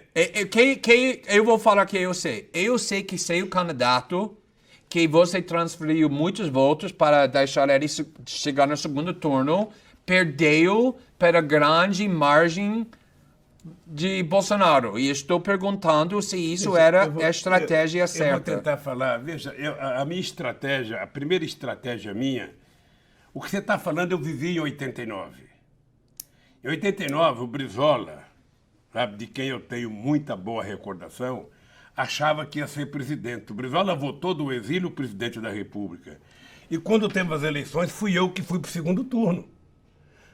Eu vou falar que eu sei. Eu sei que seu candidato, que você transferiu muitos votos para deixar ele chegar no segundo turno, perdeu para grande margem de Bolsonaro. E estou perguntando se isso era a estratégia certa. Eu vou tentar falar. Veja, a minha estratégia, a primeira estratégia minha, o que você está falando eu vivi em 89. Em 89, o Brizola, sabe, de quem eu tenho muita boa recordação, achava que ia ser presidente. O Brizola votou do exílio presidente da República. E quando teve as eleições, fui eu que fui para o segundo turno.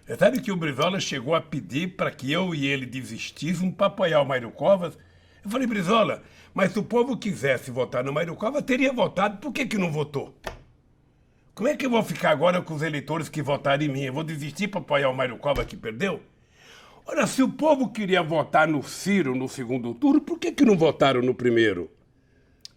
Você sabe que o Brizola chegou a pedir para que eu e ele desistíssemos para apoiar o Mário Covas? Eu falei, Brizola, mas se o povo quisesse votar no Mário Covas, teria votado, por que não votou? Como é que eu vou ficar agora com os eleitores que votaram em mim? Eu vou desistir para apoiar o Mário Covas que perdeu? Ora, se o povo queria votar no Ciro no segundo turno, por que não votaram no primeiro?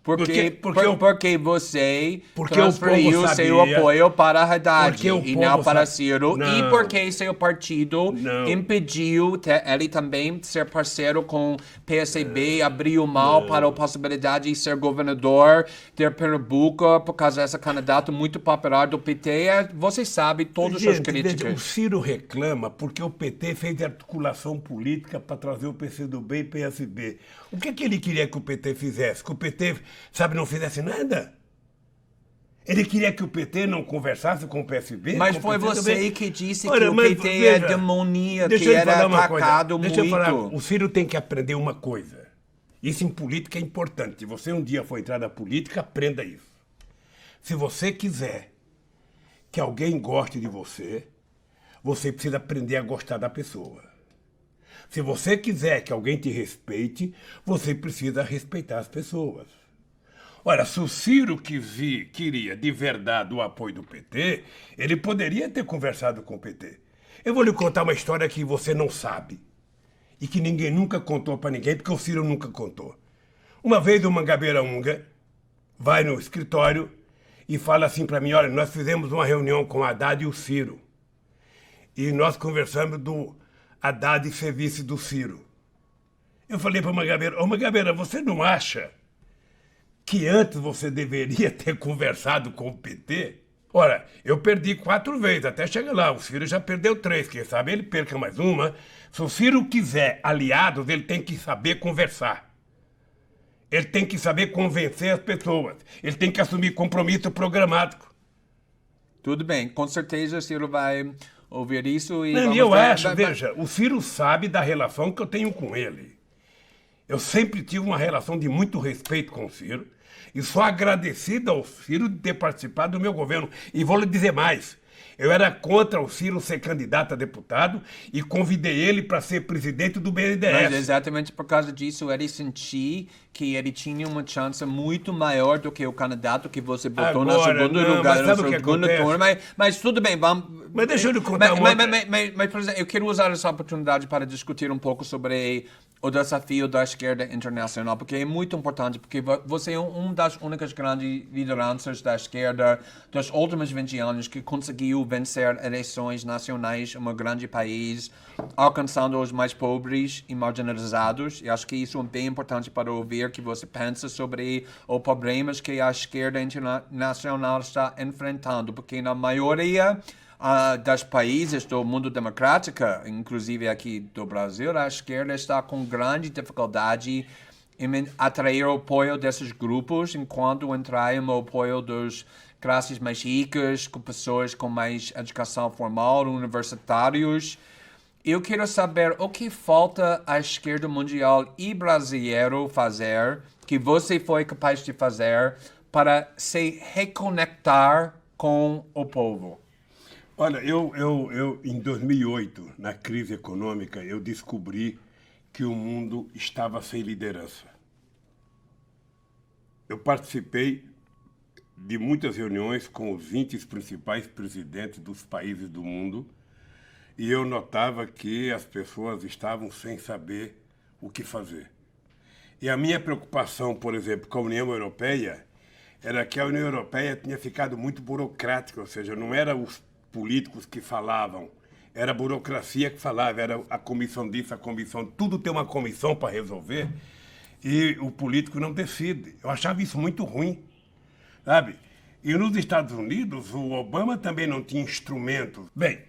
Porque você transferiu seu apoio para Haddad e não para Ciro. Não. E porque seu partido impediu ele também ser parceiro com PSB, abriu mão para a possibilidade de ser governador de Pernambuco por causa desse candidato muito popular do PT. Você sabe todas as críticas. O Ciro reclama porque o PT fez articulação política para trazer o PCdoB e PSB. O que ele queria que o PT fizesse? Que o PT... sabe, não fizesse nada. Ele queria que o PT não conversasse com o PSB. Mas foi você que disse que o PT é demoníaco, que era atacado muito. Deixa eu falar, o Ciro tem que aprender uma coisa. Isso em política é importante. Se você um dia for entrar na política, aprenda isso. Se você quiser que alguém goste de você, você precisa aprender a gostar da pessoa. Se você quiser que alguém te respeite, você precisa respeitar as pessoas. Olha, se o Ciro queria de verdade o apoio do PT, ele poderia ter conversado com o PT. Eu vou lhe contar uma história que você não sabe e que ninguém nunca contou para ninguém, porque o Ciro nunca contou. Uma vez o Mangabeira Unger vai no escritório e fala assim para mim, olha, nós fizemos uma reunião com o Haddad e o Ciro e nós conversamos Haddad ser vice do Ciro. Eu falei para Mangabeira, ô Mangabeira, você não acha que antes você deveria ter conversado com o PT? Ora, eu perdi 4 vezes, até chegar lá. O Ciro já perdeu 3, quem sabe ele perca mais uma. Se o Ciro quiser aliados, ele tem que saber conversar. Ele tem que saber convencer as pessoas. Ele tem que assumir compromisso programático. Tudo bem, com certeza o Ciro vai ouvir isso e... Não, eu acho, veja, o Ciro sabe da relação que eu tenho com ele. Eu sempre tive uma relação de muito respeito com o Ciro e sou agradecido ao Ciro de ter participado do meu governo. E vou lhe dizer mais, eu era contra o Ciro ser candidato a deputado e convidei ele para ser presidente do BNDES. Mas exatamente por causa disso, ele sentiu que ele tinha uma chance muito maior do que o candidato que você botou na segunda lugar, na segunda turma. Mas tudo bem, vamos... Mas deixa eu lhe contar mas, por exemplo, eu quero usar essa oportunidade para discutir um pouco sobre o desafio da esquerda internacional, porque é muito importante, porque você é uma das únicas grandes lideranças da esquerda dos últimos 20 anos que conseguiu vencer eleições nacionais em um grande país, alcançando os mais pobres e marginalizados. E acho que isso é bem importante para ouvir que você pensa sobre os problemas que a esquerda internacional está enfrentando, porque na maioria dos países do mundo democrático, inclusive aqui do Brasil, a esquerda está com grande dificuldade em atrair o apoio desses grupos, enquanto atraem o apoio dos classes mais ricas, com pessoas com mais educação formal, universitários. Eu quero saber o que falta à esquerda mundial e brasileira fazer, que você foi capaz de fazer, para se reconectar com o povo. Olha, eu em 2008, na crise econômica, eu descobri que o mundo estava sem liderança. Eu participei de muitas reuniões com os 20 principais presidentes dos países do mundo e eu notava que as pessoas estavam sem saber o que fazer. E a minha preocupação, por exemplo, com a União Europeia, era que a União Europeia tinha ficado muito burocrática, ou seja, não era os políticos que falavam, era a burocracia que falava, era a comissão disso, a comissão... Tudo tem uma comissão para resolver e o político não decide. Eu achava isso muito ruim, sabe? E nos Estados Unidos, o Obama também não tinha instrumentos. Bem,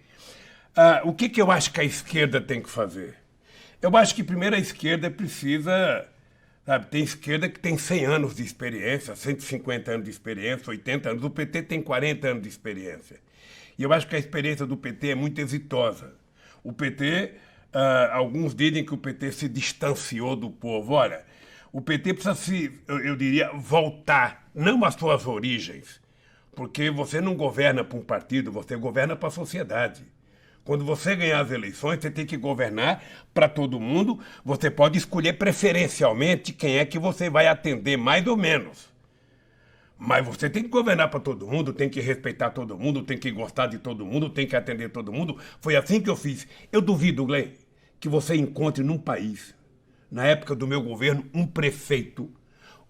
o que eu acho que a esquerda tem que fazer? Eu acho que, primeiro, a esquerda precisa... Sabe, tem esquerda que tem 100 anos de experiência, 150 anos de experiência, 80 anos. O PT tem 40 anos de experiência. E eu acho que a experiência do PT é muito exitosa. O PT, alguns dizem que o PT se distanciou do povo. Olha, o PT precisa eu diria, voltar, não às suas origens, porque você não governa para um partido, você governa para a sociedade. Quando você ganhar as eleições, você tem que governar para todo mundo. Você pode escolher preferencialmente quem é que você vai atender, mais ou menos. Mas você tem que governar para todo mundo, tem que respeitar todo mundo, tem que gostar de todo mundo, tem que atender todo mundo. Foi assim que eu fiz. Eu duvido, Glenn, que você encontre num país, na época do meu governo, um prefeito,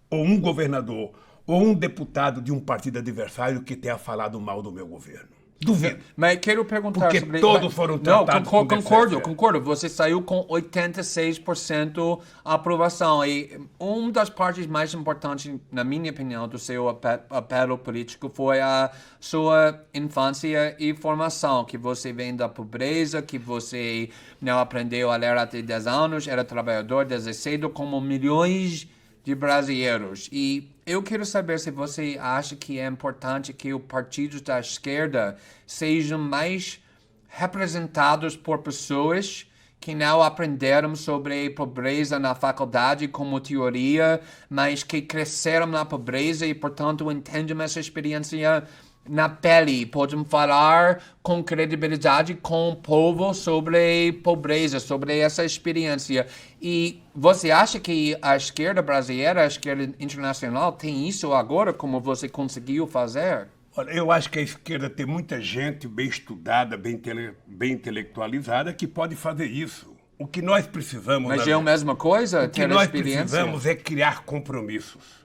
ou um governador, ou um deputado de um partido adversário que tenha falado mal do meu governo. Duvido. Mas quero perguntar porque sobre... todos foram tratados com decência. Concordo. Você saiu com 86% aprovação. E uma das partes mais importantes, na minha opinião, do seu apelo político foi a sua infância e formação, que você vem da pobreza, que você não aprendeu a ler até 10 anos, era trabalhador desde cedo, como milhões de brasileiros. E eu quero saber se você acha que é importante que os partidos da esquerda sejam mais representados por pessoas que não aprenderam sobre pobreza na faculdade como teoria, mas que cresceram na pobreza e, portanto, entendem essa experiência na pele, podem falar com credibilidade com o povo sobre pobreza, sobre essa experiência. E você acha que a esquerda brasileira, a esquerda internacional tem isso agora, como você conseguiu fazer? Olha, eu acho que a esquerda tem muita gente bem estudada, bem intelectualizada, que pode fazer isso. O que nós precisamos... Mas é a mesma coisa, ter experiência? O que nós precisamos é criar compromissos.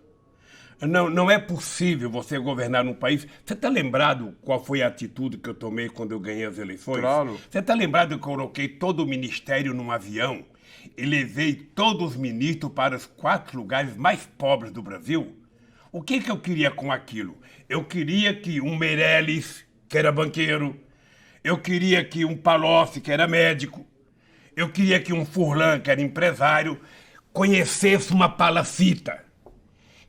Não é possível você governar um país. Você está lembrado qual foi a atitude que eu tomei quando eu ganhei as eleições? Claro. Você está lembrado que eu coloquei todo o ministério num avião e levei todos os ministros para os 4 lugares mais pobres do Brasil? O que eu queria com aquilo? Eu queria que um Meirelles, que era banqueiro, eu queria que um Palocci, que era médico, eu queria que um Furlan, que era empresário, conhecesse uma palacita,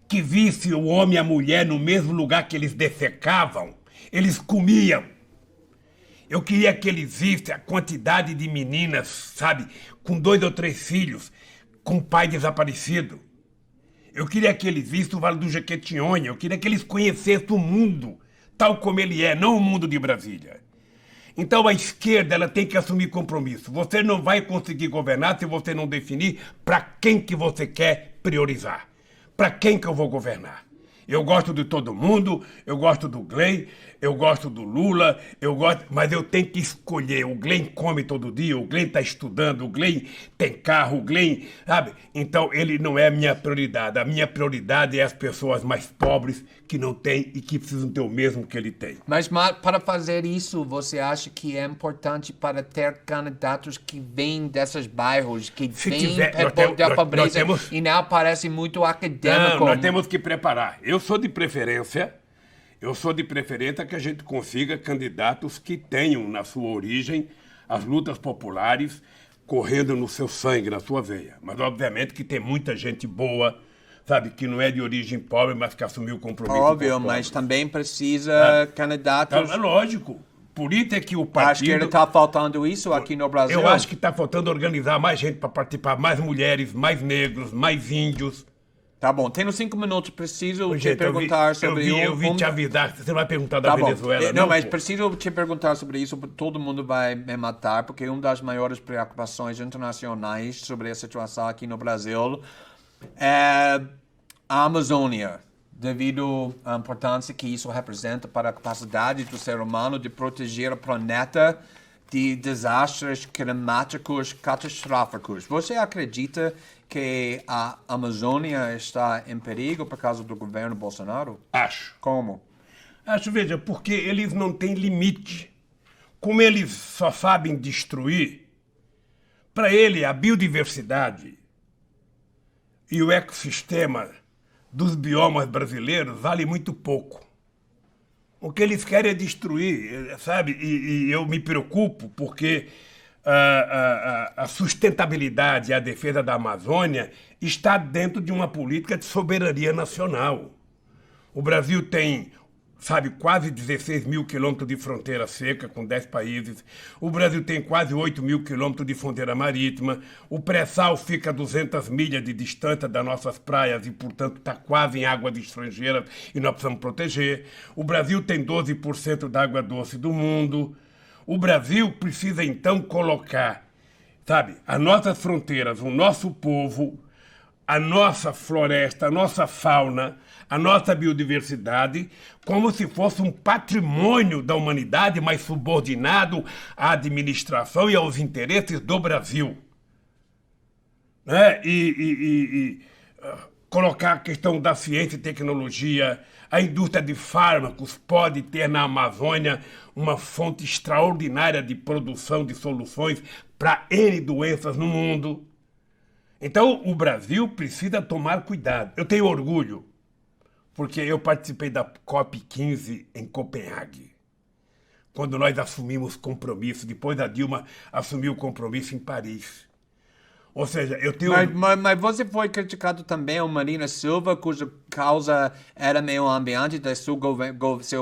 que visse o homem e a mulher no mesmo lugar que eles defecavam, eles comiam. Eu queria que eles vissem a quantidade de meninas, sabe, com 2 ou 3 filhos, com pai desaparecido. Eu queria que eles vissem o Vale do Jequitinhonha, eu queria que eles conhecessem o mundo, tal como ele é, não o mundo de Brasília. Então a esquerda ela tem que assumir compromisso. Você não vai conseguir governar se você não definir para quem que você quer priorizar. Para quem que eu vou governar? Eu gosto de todo mundo, eu gosto do Glenn, eu gosto do Lula, mas eu tenho que escolher. O Glenn come todo dia, o Glenn está estudando, o Glenn tem carro, o Glenn, sabe? Então ele não é a minha prioridade. A minha prioridade é as pessoas mais pobres que não têm e que precisam ter o mesmo que ele tem. Mas para fazer isso, você acha que é importante para ter candidatos que vêm desses bairros, que vêm da pobreza e não parecem muito acadêmicos? Não, nós temos que preparar. Eu sou de preferência que a gente consiga candidatos que tenham na sua origem as lutas populares correndo no seu sangue, na sua veia. Mas, obviamente, que tem muita gente boa, sabe, que não é de origem pobre, mas que assumiu o compromisso. Óbvio, mas também precisa candidatos... É lógico. Por isso é que o partido... A esquerda está faltando isso aqui no Brasil? Eu acho que está faltando organizar mais gente para participar, mais mulheres, mais negros, mais índios. Tá bom, tenho 5 minutos, preciso te perguntar sobre... Eu vim te avisar, você vai perguntar da Venezuela, não? Mas preciso te perguntar sobre isso, todo mundo vai me matar, porque uma das maiores preocupações internacionais sobre a situação aqui no Brasil é a Amazônia, devido à importância que isso representa para a capacidade do ser humano de proteger o planeta de desastres climáticos catastróficos. Você acredita que a Amazônia está em perigo por causa do governo Bolsonaro? Acho. Como? Acho, veja, porque eles não têm limite. Como eles só sabem destruir, para ele a biodiversidade e o ecossistema dos biomas brasileiros vale muito pouco. O que eles querem é destruir, sabe? E eu me preocupo porque a sustentabilidade e a defesa da Amazônia está dentro de uma política de soberania nacional. O Brasil tem, sabe, quase 16 mil quilômetros de fronteira seca com 10 países. O Brasil tem quase 8 mil quilômetros de fronteira marítima. O pré-sal fica a 200 milhas de distância das nossas praias e, portanto, está quase em águas estrangeiras e nós precisamos proteger. O Brasil tem 12% da água doce do mundo. O Brasil precisa, então, colocar, sabe, as nossas fronteiras, o nosso povo, a nossa floresta, a nossa fauna, a nossa biodiversidade, como se fosse um patrimônio da humanidade, mas subordinado à administração e aos interesses do Brasil. Né? Colocar a questão da ciência e tecnologia, a indústria de fármacos pode ter na Amazônia uma fonte extraordinária de produção de soluções para N doenças no mundo. Então, o Brasil precisa tomar cuidado. Eu tenho orgulho, porque eu participei da COP15 em Copenhague, quando nós assumimos compromisso, depois a Dilma assumiu o compromisso em Paris. Ou seja, eu tenho... Mas você foi criticado também o Marina Silva, cuja causa era meio ambiente do seu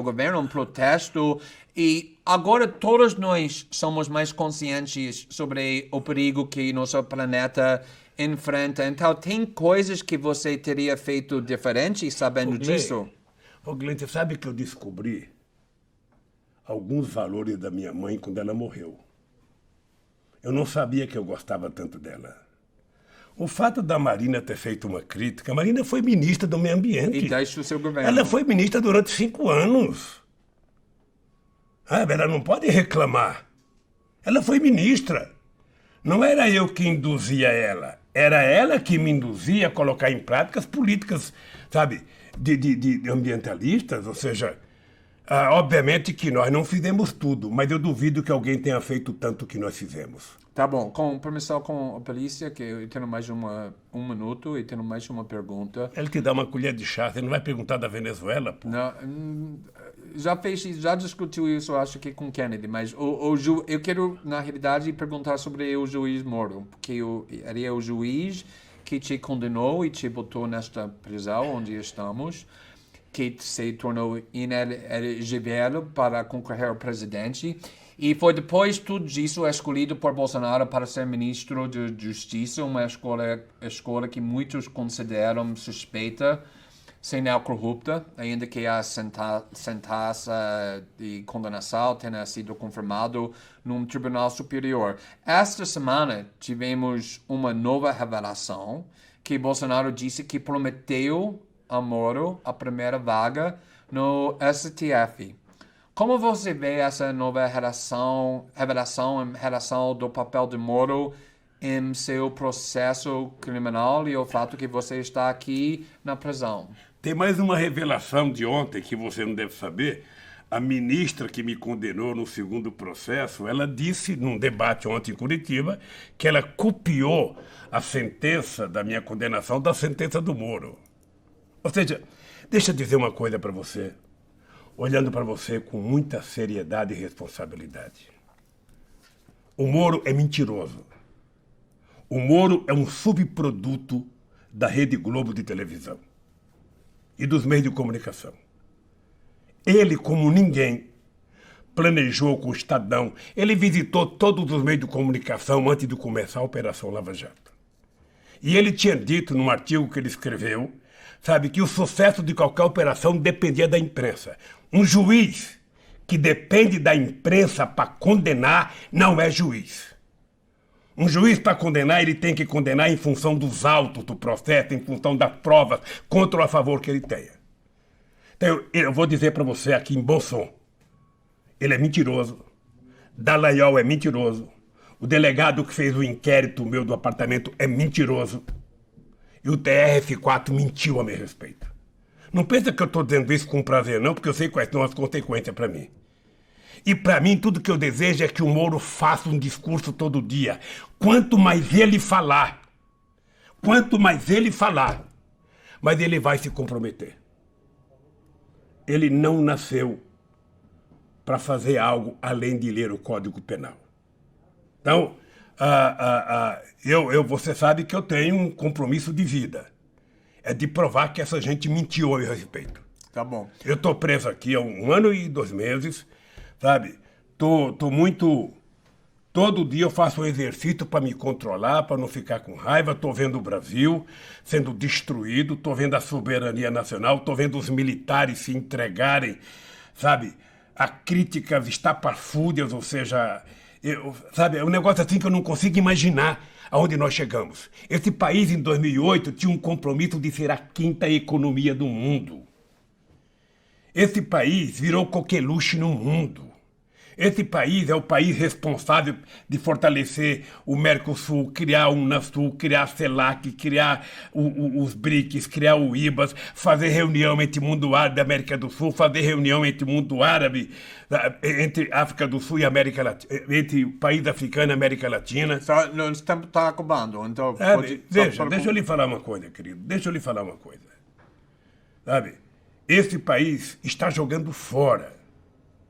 governo, um protesto. E agora todos nós somos mais conscientes sobre o perigo que nosso planeta enfrenta. Então, tem coisas que você teria feito diferente sabendo disso? Glenn, você sabe que eu descobri alguns valores da minha mãe quando ela morreu. Eu não sabia que eu gostava tanto dela. O fato da Marina ter feito uma crítica... A Marina foi ministra do meio ambiente. E desde o seu governo. Ela foi ministra durante 5 anos. Ela não pode reclamar. Ela foi ministra. Não era eu que induzia ela. Era ela que me induzia a colocar em prática as políticas, sabe, de ambientalistas, ou seja, obviamente que nós não fizemos tudo, mas eu duvido que alguém tenha feito tanto que nós fizemos. Tá bom, com permissão com a polícia, que eu tenho mais um minuto e tenho mais uma pergunta. Ele te dá uma colher de chá, você não vai perguntar da Venezuela, pô. Não, já discutiu isso, eu acho que com Kennedy, mas eu quero, na realidade, perguntar sobre o juiz Moro, porque ele é o juiz que te condenou e te botou nesta prisão onde estamos, que se tornou inelegível para concorrer ao presidente. E foi depois tudo isso escolhido por Bolsonaro para ser ministro de Justiça, uma escolha que muitos consideram suspeita, sem não corrupta, ainda que a sentença de condenação tenha sido confirmado num tribunal superior. Esta semana tivemos uma nova revelação que Bolsonaro disse que prometeu a Moro a primeira vaga no STF. Como você vê essa nova revelação em relação do papel de Moro em seu processo criminal e o fato que você está aqui na prisão? Tem mais uma revelação de ontem que você não deve saber. A ministra que me condenou no segundo processo, ela disse num debate ontem em Curitiba que ela copiou a sentença da minha condenação da sentença do Moro. Ou seja, deixa eu dizer uma coisa para você, olhando para você com muita seriedade e responsabilidade. O Moro é mentiroso. O Moro é um subproduto da Rede Globo de televisão e dos meios de comunicação. Ele, como ninguém, planejou com o Estadão. Ele visitou todos os meios de comunicação antes de começar a Operação Lava Jato. E ele tinha dito, num artigo que ele escreveu, sabe, que o sucesso de qualquer operação dependia da imprensa. Um juiz que depende da imprensa para condenar não é juiz. Um juiz, para condenar, ele tem que condenar em função dos autos do processo, em função das provas, contra ou a favor que ele tenha. Então, eu vou dizer para você aqui em bom som, ele é mentiroso, Dallagnol é mentiroso, o delegado que fez o inquérito meu do apartamento é mentiroso, e o TRF4 mentiu a meu respeito. Não pensa que eu estou dizendo isso com prazer, não, porque eu sei quais são as consequências para mim. E para mim, tudo que eu desejo é que o Moro faça um discurso todo dia. Quanto mais ele falar, mas ele vai se comprometer. Ele não nasceu para fazer algo além de ler o Código Penal. Então, você sabe que eu tenho um compromisso de vida. É de provar que essa gente mentiu a meu respeito. Tá bom. Eu estou preso aqui há 1 ano e 2 meses, sabe? Tô muito... Todo dia eu faço um exercício para me controlar, para não ficar com raiva. Estou vendo o Brasil sendo destruído, estou vendo a soberania nacional, estou vendo os militares se entregarem, sabe? A críticas estapafúrdias, ou seja... sabe, é um negócio assim que eu não consigo imaginar aonde nós chegamos. Esse país, em 2008, tinha um compromisso de ser a 5ª economia do mundo. Esse país virou coqueluche no mundo. Esse país é o país responsável de fortalecer o Mercosul, criar o Unasul, criar a CELAC, criar os BRICS, criar o IBAS, fazer reunião entre o mundo árabe e América do Sul, fazer reunião entre o mundo árabe, entre África do Sul e América Latina, entre o país africano e América Latina. Nosso tempo está acabando, então... Deixa eu lhe falar uma coisa, querido. Deixa eu lhe falar uma coisa. Sabe, esse país está jogando fora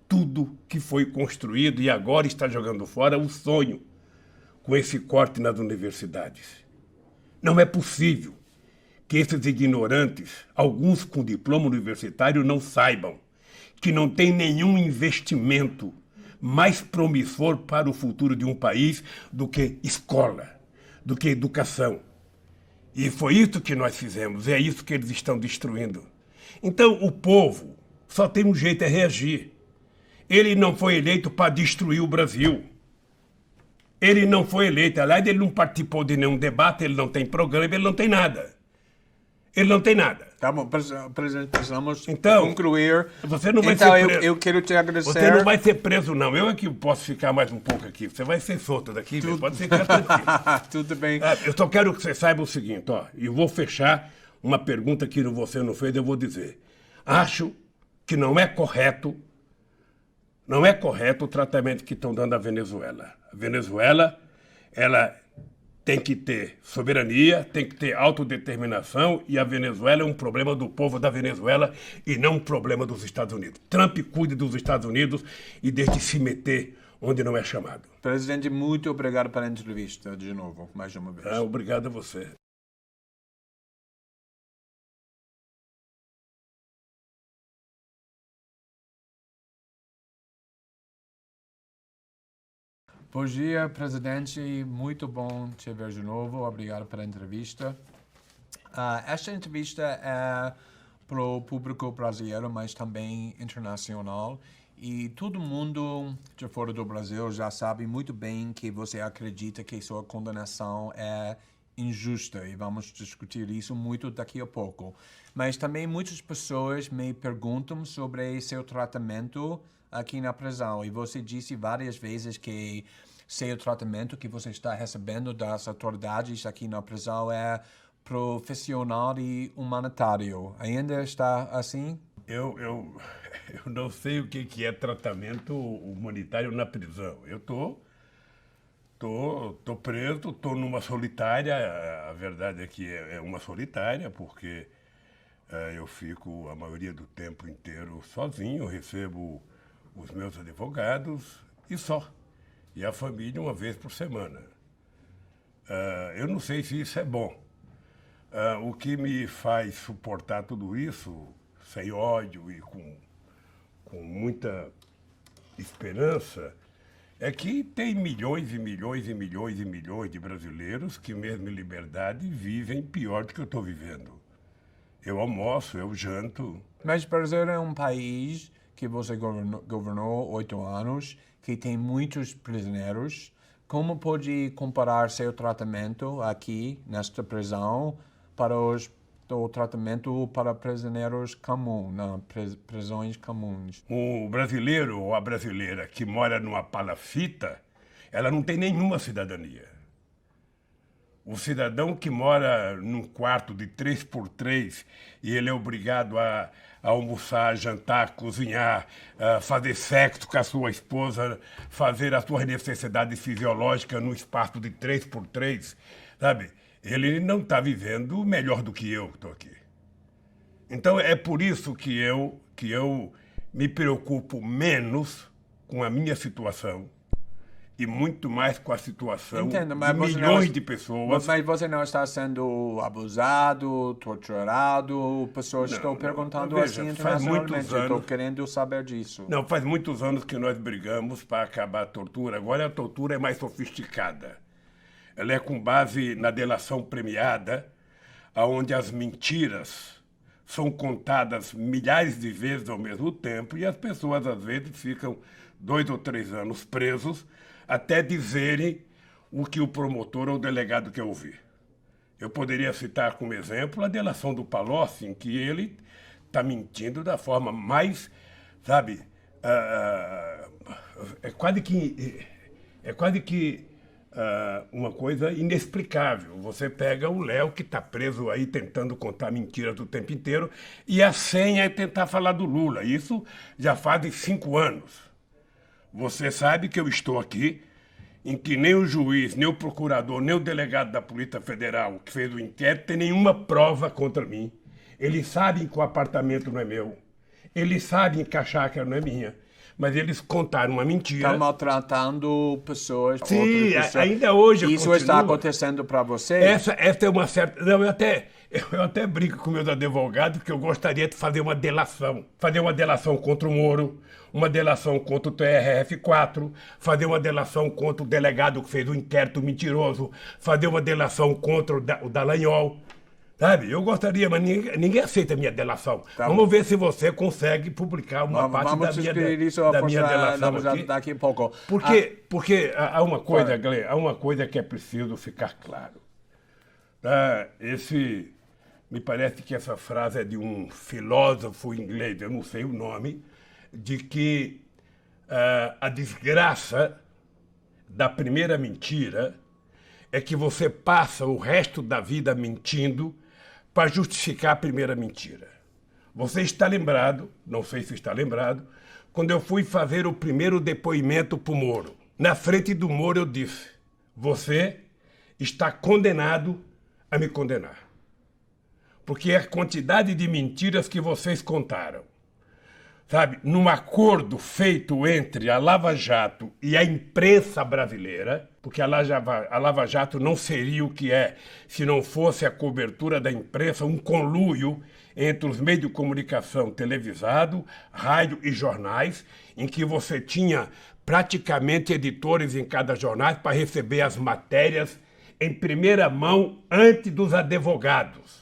tudo que foi construído e agora está jogando fora o sonho com esse corte nas universidades. Não é possível que esses ignorantes, alguns com diploma universitário, não saibam que não tem nenhum investimento mais promissor para o futuro de um país do que escola, do que educação. E foi isso que nós fizemos, é isso que eles estão destruindo. Então o povo só tem um jeito, é reagir. Ele não foi eleito para destruir o Brasil. Ele não foi eleito. Aliás, ele não participou de nenhum debate, ele não tem programa, ele não tem nada. Ele não tem nada. Tá bom, presidente, precisamos Então, concluir. você não vai então, ser preso. eu quero te agradecer. Você não vai ser preso, não. Eu é que posso ficar mais um pouco aqui. Você vai ser solto daqui, pode ficar tranquilo. Tudo bem. Eu só quero que você saiba o seguinte, ó. E vou fechar uma pergunta que você não fez, eu vou dizer. Acho que não é correto o tratamento que estão dando à Venezuela. A Venezuela, ela tem que ter soberania, tem que ter autodeterminação, e a Venezuela é um problema do povo da Venezuela e não um problema dos Estados Unidos. Trump cuide dos Estados Unidos e deixe de se meter onde não é chamado. Presidente, muito obrigado pela entrevista de novo, mais uma vez. Obrigado a você. Bom dia, presidente. Muito bom te ver de novo. Obrigado pela entrevista. Esta entrevista é para o público brasileiro, mas também internacional. E todo mundo de fora do Brasil já sabe muito bem que você acredita que sua condenação é injusta. E vamos discutir isso muito daqui a pouco. Mas também muitas pessoas me perguntam sobre seu tratamento aqui na prisão. E você disse várias vezes que seu tratamento que você está recebendo das autoridades aqui na prisão é profissional e humanitário. Ainda está assim? Eu não sei o que é tratamento humanitário na prisão. Eu tô preso, tô numa solitária. A verdade é que é uma solitária, porque eu fico a maioria do tempo inteiro sozinho, recebo os meus advogados e só. E a família uma vez por semana. Eu não sei se isso é bom. O que me faz suportar tudo isso, sem ódio e com muita esperança, é que tem milhões e milhões e milhões e milhões de brasileiros que, mesmo em liberdade, vivem pior do que eu estou vivendo. Eu almoço, eu janto. Mas o Brasil é um país que você governou 8 anos, que tem muitos prisioneiros. Como pode comparar seu tratamento aqui, nesta prisão, para o tratamento para prisioneiros comuns, prisões comuns? O brasileiro ou a brasileira que mora numa palafita, ela não tem nenhuma cidadania. O cidadão que mora num quarto de 3x3 e ele é obrigado a almoçar, jantar, cozinhar, fazer sexo com a sua esposa, fazer as suas necessidades fisiológicas num espaço de 3x3, sabe? Ele não está vivendo melhor do que eu estou aqui. Então é por isso que eu me preocupo menos com a minha situação e muito mais com a situação de milhões de pessoas. Mas você não está sendo abusado, torturado? Pessoas estão perguntando veja, assim faz internacionalmente. muitos Eu estou anos- querendo saber disso. Não, faz muitos anos que nós brigamos para acabar a tortura. Agora a tortura é mais sofisticada. Ela é com base na delação premiada, onde as mentiras são contadas milhares de vezes ao mesmo tempo e as pessoas, às vezes, ficam 2 ou 3 anos presos até dizerem o que o promotor ou o delegado quer ouvir. Eu poderia citar como exemplo a delação do Palocci, em que ele está mentindo da forma mais, sabe, é quase que uma coisa inexplicável. Você pega o Léo, que está preso aí tentando contar mentiras o tempo inteiro, e a senha é tentar falar do Lula. Isso já faz 5 anos. Você sabe que eu estou aqui, em que nem o juiz, nem o procurador, nem o delegado da Polícia Federal que fez o inquérito tem nenhuma prova contra mim. Eles sabem que o apartamento não é meu. Eles sabem que a chácara não é minha. Mas eles contaram uma mentira. Está maltratando pessoas. Sim, outras pessoas. ainda hoje Isso continua. está acontecendo para você? Essa é uma certa... Não, eu até brinco com meus advogados que eu gostaria de fazer uma delação. Fazer uma delação contra o Moro, uma delação contra o TRF4, fazer uma delação contra o delegado que fez o inquérito mentiroso, fazer uma delação contra o Dallagnol. Sabe? Eu gostaria, mas ninguém aceita a minha delação. Tá Vamos bom. ver se você consegue publicar uma parte Vamos da discutir isso minha delação aqui. daqui a pouco. Porque há uma coisa, Fala. Glenn, há uma coisa que é preciso ficar claro. Esse me parece que essa frase é de um filósofo inglês, eu não sei o nome, de que a desgraça da primeira mentira é que você passa o resto da vida mentindo para justificar a primeira mentira. Você está lembrado, não sei se está lembrado, quando eu fui fazer o primeiro depoimento para o Moro. Na frente do Moro eu disse, você está condenado a me condenar. Porque é a quantidade de mentiras que vocês contaram. Sabe, num acordo feito entre a Lava Jato e a imprensa brasileira, porque a Lava Jato não seria o que é se não fosse a cobertura da imprensa, um conluio entre os meios de comunicação televisado, rádio e jornais, em que você tinha praticamente editores em cada jornal para receber as matérias em primeira mão antes dos advogados.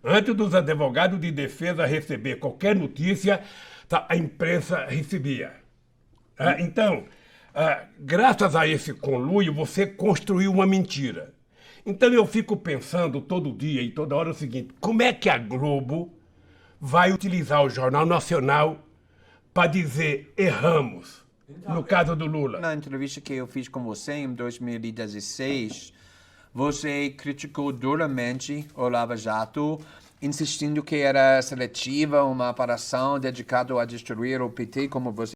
Antes dos advogados de defesa receber qualquer notícia, a imprensa recebia. Então, graças a esse conluio, você construiu uma mentira. Então eu fico pensando todo dia e toda hora o seguinte, como é que a Globo vai utilizar o Jornal Nacional para dizer erramos, no caso do Lula? Na entrevista que eu fiz com você em 2016, você criticou duramente o Lava Jato, insistindo que era seletiva, uma operação dedicada a destruir o PT, como você